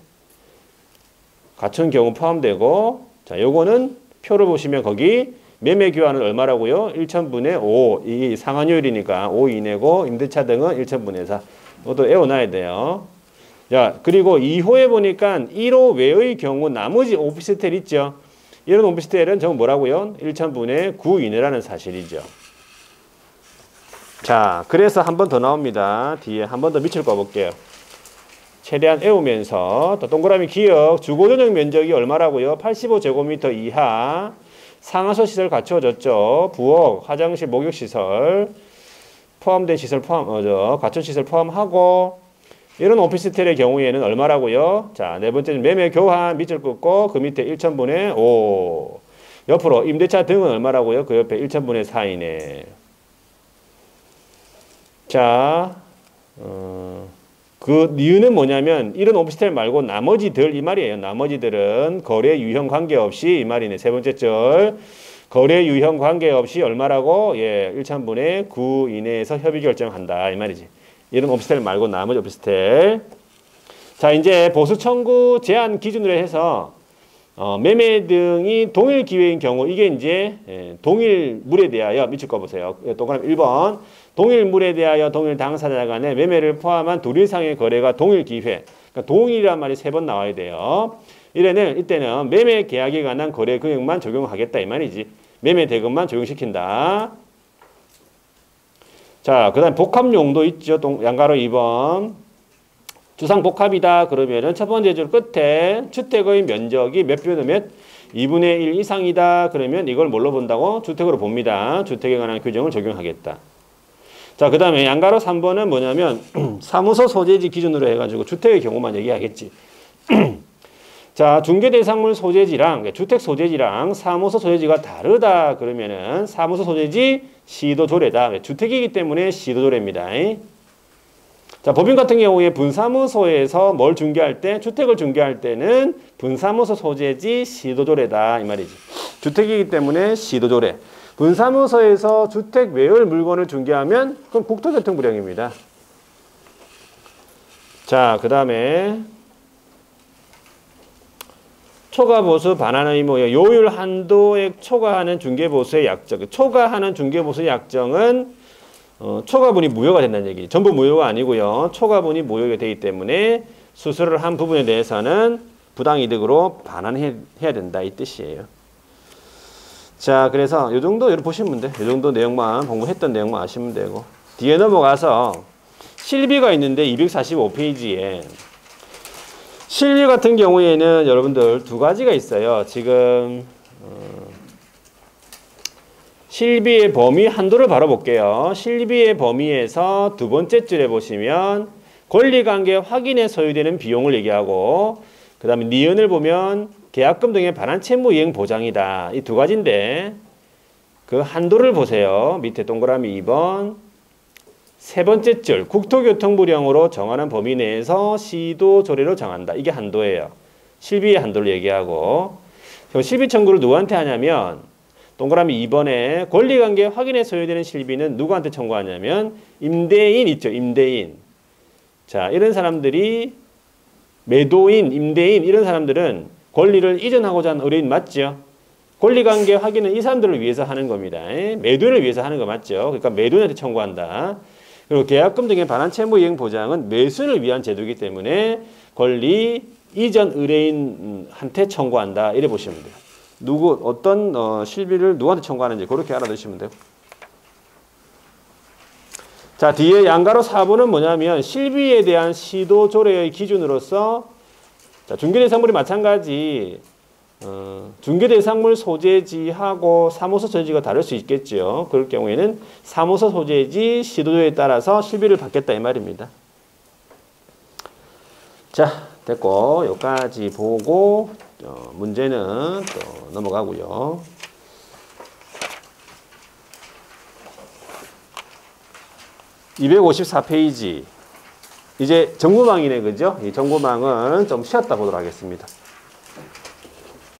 Speaker 1: 갖춘 경우 포함되고, 자, 요거는 표를 보시면 거기 매매 교환은 얼마라고요? 1,000분의 5. 이 상한율이니까 5 이내고 임대차 등은 1,000분의 4. 이것도 외워놔야 돼요. 자, 그리고 2호에 보니까 1호 외의 경우 나머지 오피스텔 있죠. 이런 오피스텔은 전부 뭐라고요? 1,000분의 9 이내라는 사실이죠. 자, 그래서 한 번 더 나옵니다. 뒤에 한 번 더 밑을 꺼볼게요. 최대한 외우면서 또 동그라미 기억 주거전용 면적이 얼마라고요? 85제곱미터 이하 상하수 시설 갖추어졌죠. 부엌, 화장실, 목욕시설 포함된 시설 갖춘 시설 포함하고 이런 오피스텔의 경우에는 얼마라고요? 자, 네 번째는 매매 교환 밑줄 긋고 그 밑에 1,000분의 5. 옆으로 임대차 등은 얼마라고요? 그 옆에 1,000분의 4 이내. 자, 그 이유는 뭐냐면 이런 오피스텔 말고 나머지들 이 말이에요. 나머지들은 거래 유형 관계없이 이 말이네. 세 번째 절 거래 유형 관계없이 얼마라고? 예, 1,000분의 9 이내에서 협의 결정한다 이 말이지. 이런 오피스텔 말고 나머지 오피스텔. 자, 이제 보수 청구 제한 기준으로 해서 매매 등이 동일 기회인 경우 이게 이제 동일 물에 대하여 밑줄 꺼보세요. 동그라미 1번 동일 물에 대하여 동일 당사자 간의 매매를 포함한 둘 이상의 거래가 동일 기회. 그러니까 동일이란 말이 3번 나와야 돼요. 이때는 매매 계약에 관한 거래 금액만 적용하겠다 이 말이지. 매매 대금만 적용시킨다. 자, 그 다음 복합 용도 있죠. 양가로 2번. 주상복합이다. 그러면은 첫 번째 줄 끝에 주택의 면적이 몇 분의 몇? 2분의 1 이상이다. 그러면 이걸 뭘로 본다고? 주택으로 봅니다. 주택에 관한 규정을 적용하겠다. 자, 그 다음에 양가로 3번은 뭐냐면 사무소 소재지 기준으로 해가지고 주택의 경우만 얘기하겠지. 자, 중개대상물 소재지랑 주택 소재지랑 사무소 소재지가 다르다. 그러면은 사무소 소재지 시도조례다. 주택이기 때문에 시도조례입니다. 자, 법인 같은 경우에 분사무소에서 뭘 중개할 때, 주택을 중개할 때는 분사무소 소재지 시도조례다 이 말이지. 주택이기 때문에 시도조례. 분사무소에서 주택 외의 물건을 중개하면 그건 국토교통부령입니다. 자, 그 다음에 초과보수 반환 의무, 요율 한도액 초과하는 중개보수의 약정. 초과하는 중개보수의 약정은 초과분이 무효가 된다는 얘기. 전부 무효가 아니고요. 초과분이 무효가 되기 때문에 수수료를 한 부분에 대해서는 부당이득으로 반환해야 된다 이 뜻이에요. 자, 그래서 이 정도 여러분 보시면 돼. 이 정도 내용만 공부했던 내용만 아시면 되고 뒤에 넘어가서 실비가 있는데 245페이지에 실비 같은 경우에는 여러분들 두 가지가 있어요. 지금 실비의 범위 한도를 바로 볼게요. 실비의 범위에서 두 번째 줄에 보시면 권리관계 확인에 소요되는 비용을 얘기하고 그 다음에 니은을 보면 계약금 등의 반환 채무 이행 보장이다. 이 두 가지인데 그 한도를 보세요. 밑에 동그라미 2번 세 번째 줄 국토교통부령으로 정하는 범위 내에서 시도조례로 정한다. 이게 한도예요. 실비의 한도를 얘기하고 실비 청구를 누구한테 하냐면 동그라미 2번에 권리관계 확인에 소요되는 실비는 누구한테 청구하냐면 임대인 있죠. 임대인. 자, 이런 사람들이 매도인, 임대인 이런 사람들은 권리를 이전하고자 하는 의뢰인 맞죠? 권리관계 확인은 이 사람들을 위해서 하는 겁니다. 매도인을 위해서 하는 거 맞죠? 그러니까 매도인한테 청구한다. 그리고 계약금 등의 반환 채무 이행 보장은 매수인을 위한 제도이기 때문에 권리 이전 의뢰인한테 청구한다. 이래 보시면 돼요. 어떤 실비를 누구한테 청구하는지 그렇게 알아두시면 돼요. 자, 뒤에 양가로 4번은 뭐냐면 실비에 대한 시도조례의 기준으로서 자, 중개대상물이 마찬가지 중개대상물 소재지하고 사무소 소재지가 다를 수 있겠죠. 그럴 경우에는 사무소 소재지 시도조례에 따라서 실비를 받겠다 이 말입니다. 자. 됐고, 여기까지 보고, 문제는 또 넘어가고요. 254페이지. 이제 정보망이네, 그죠? 이 정보망은 좀 쉬었다 보도록 하겠습니다.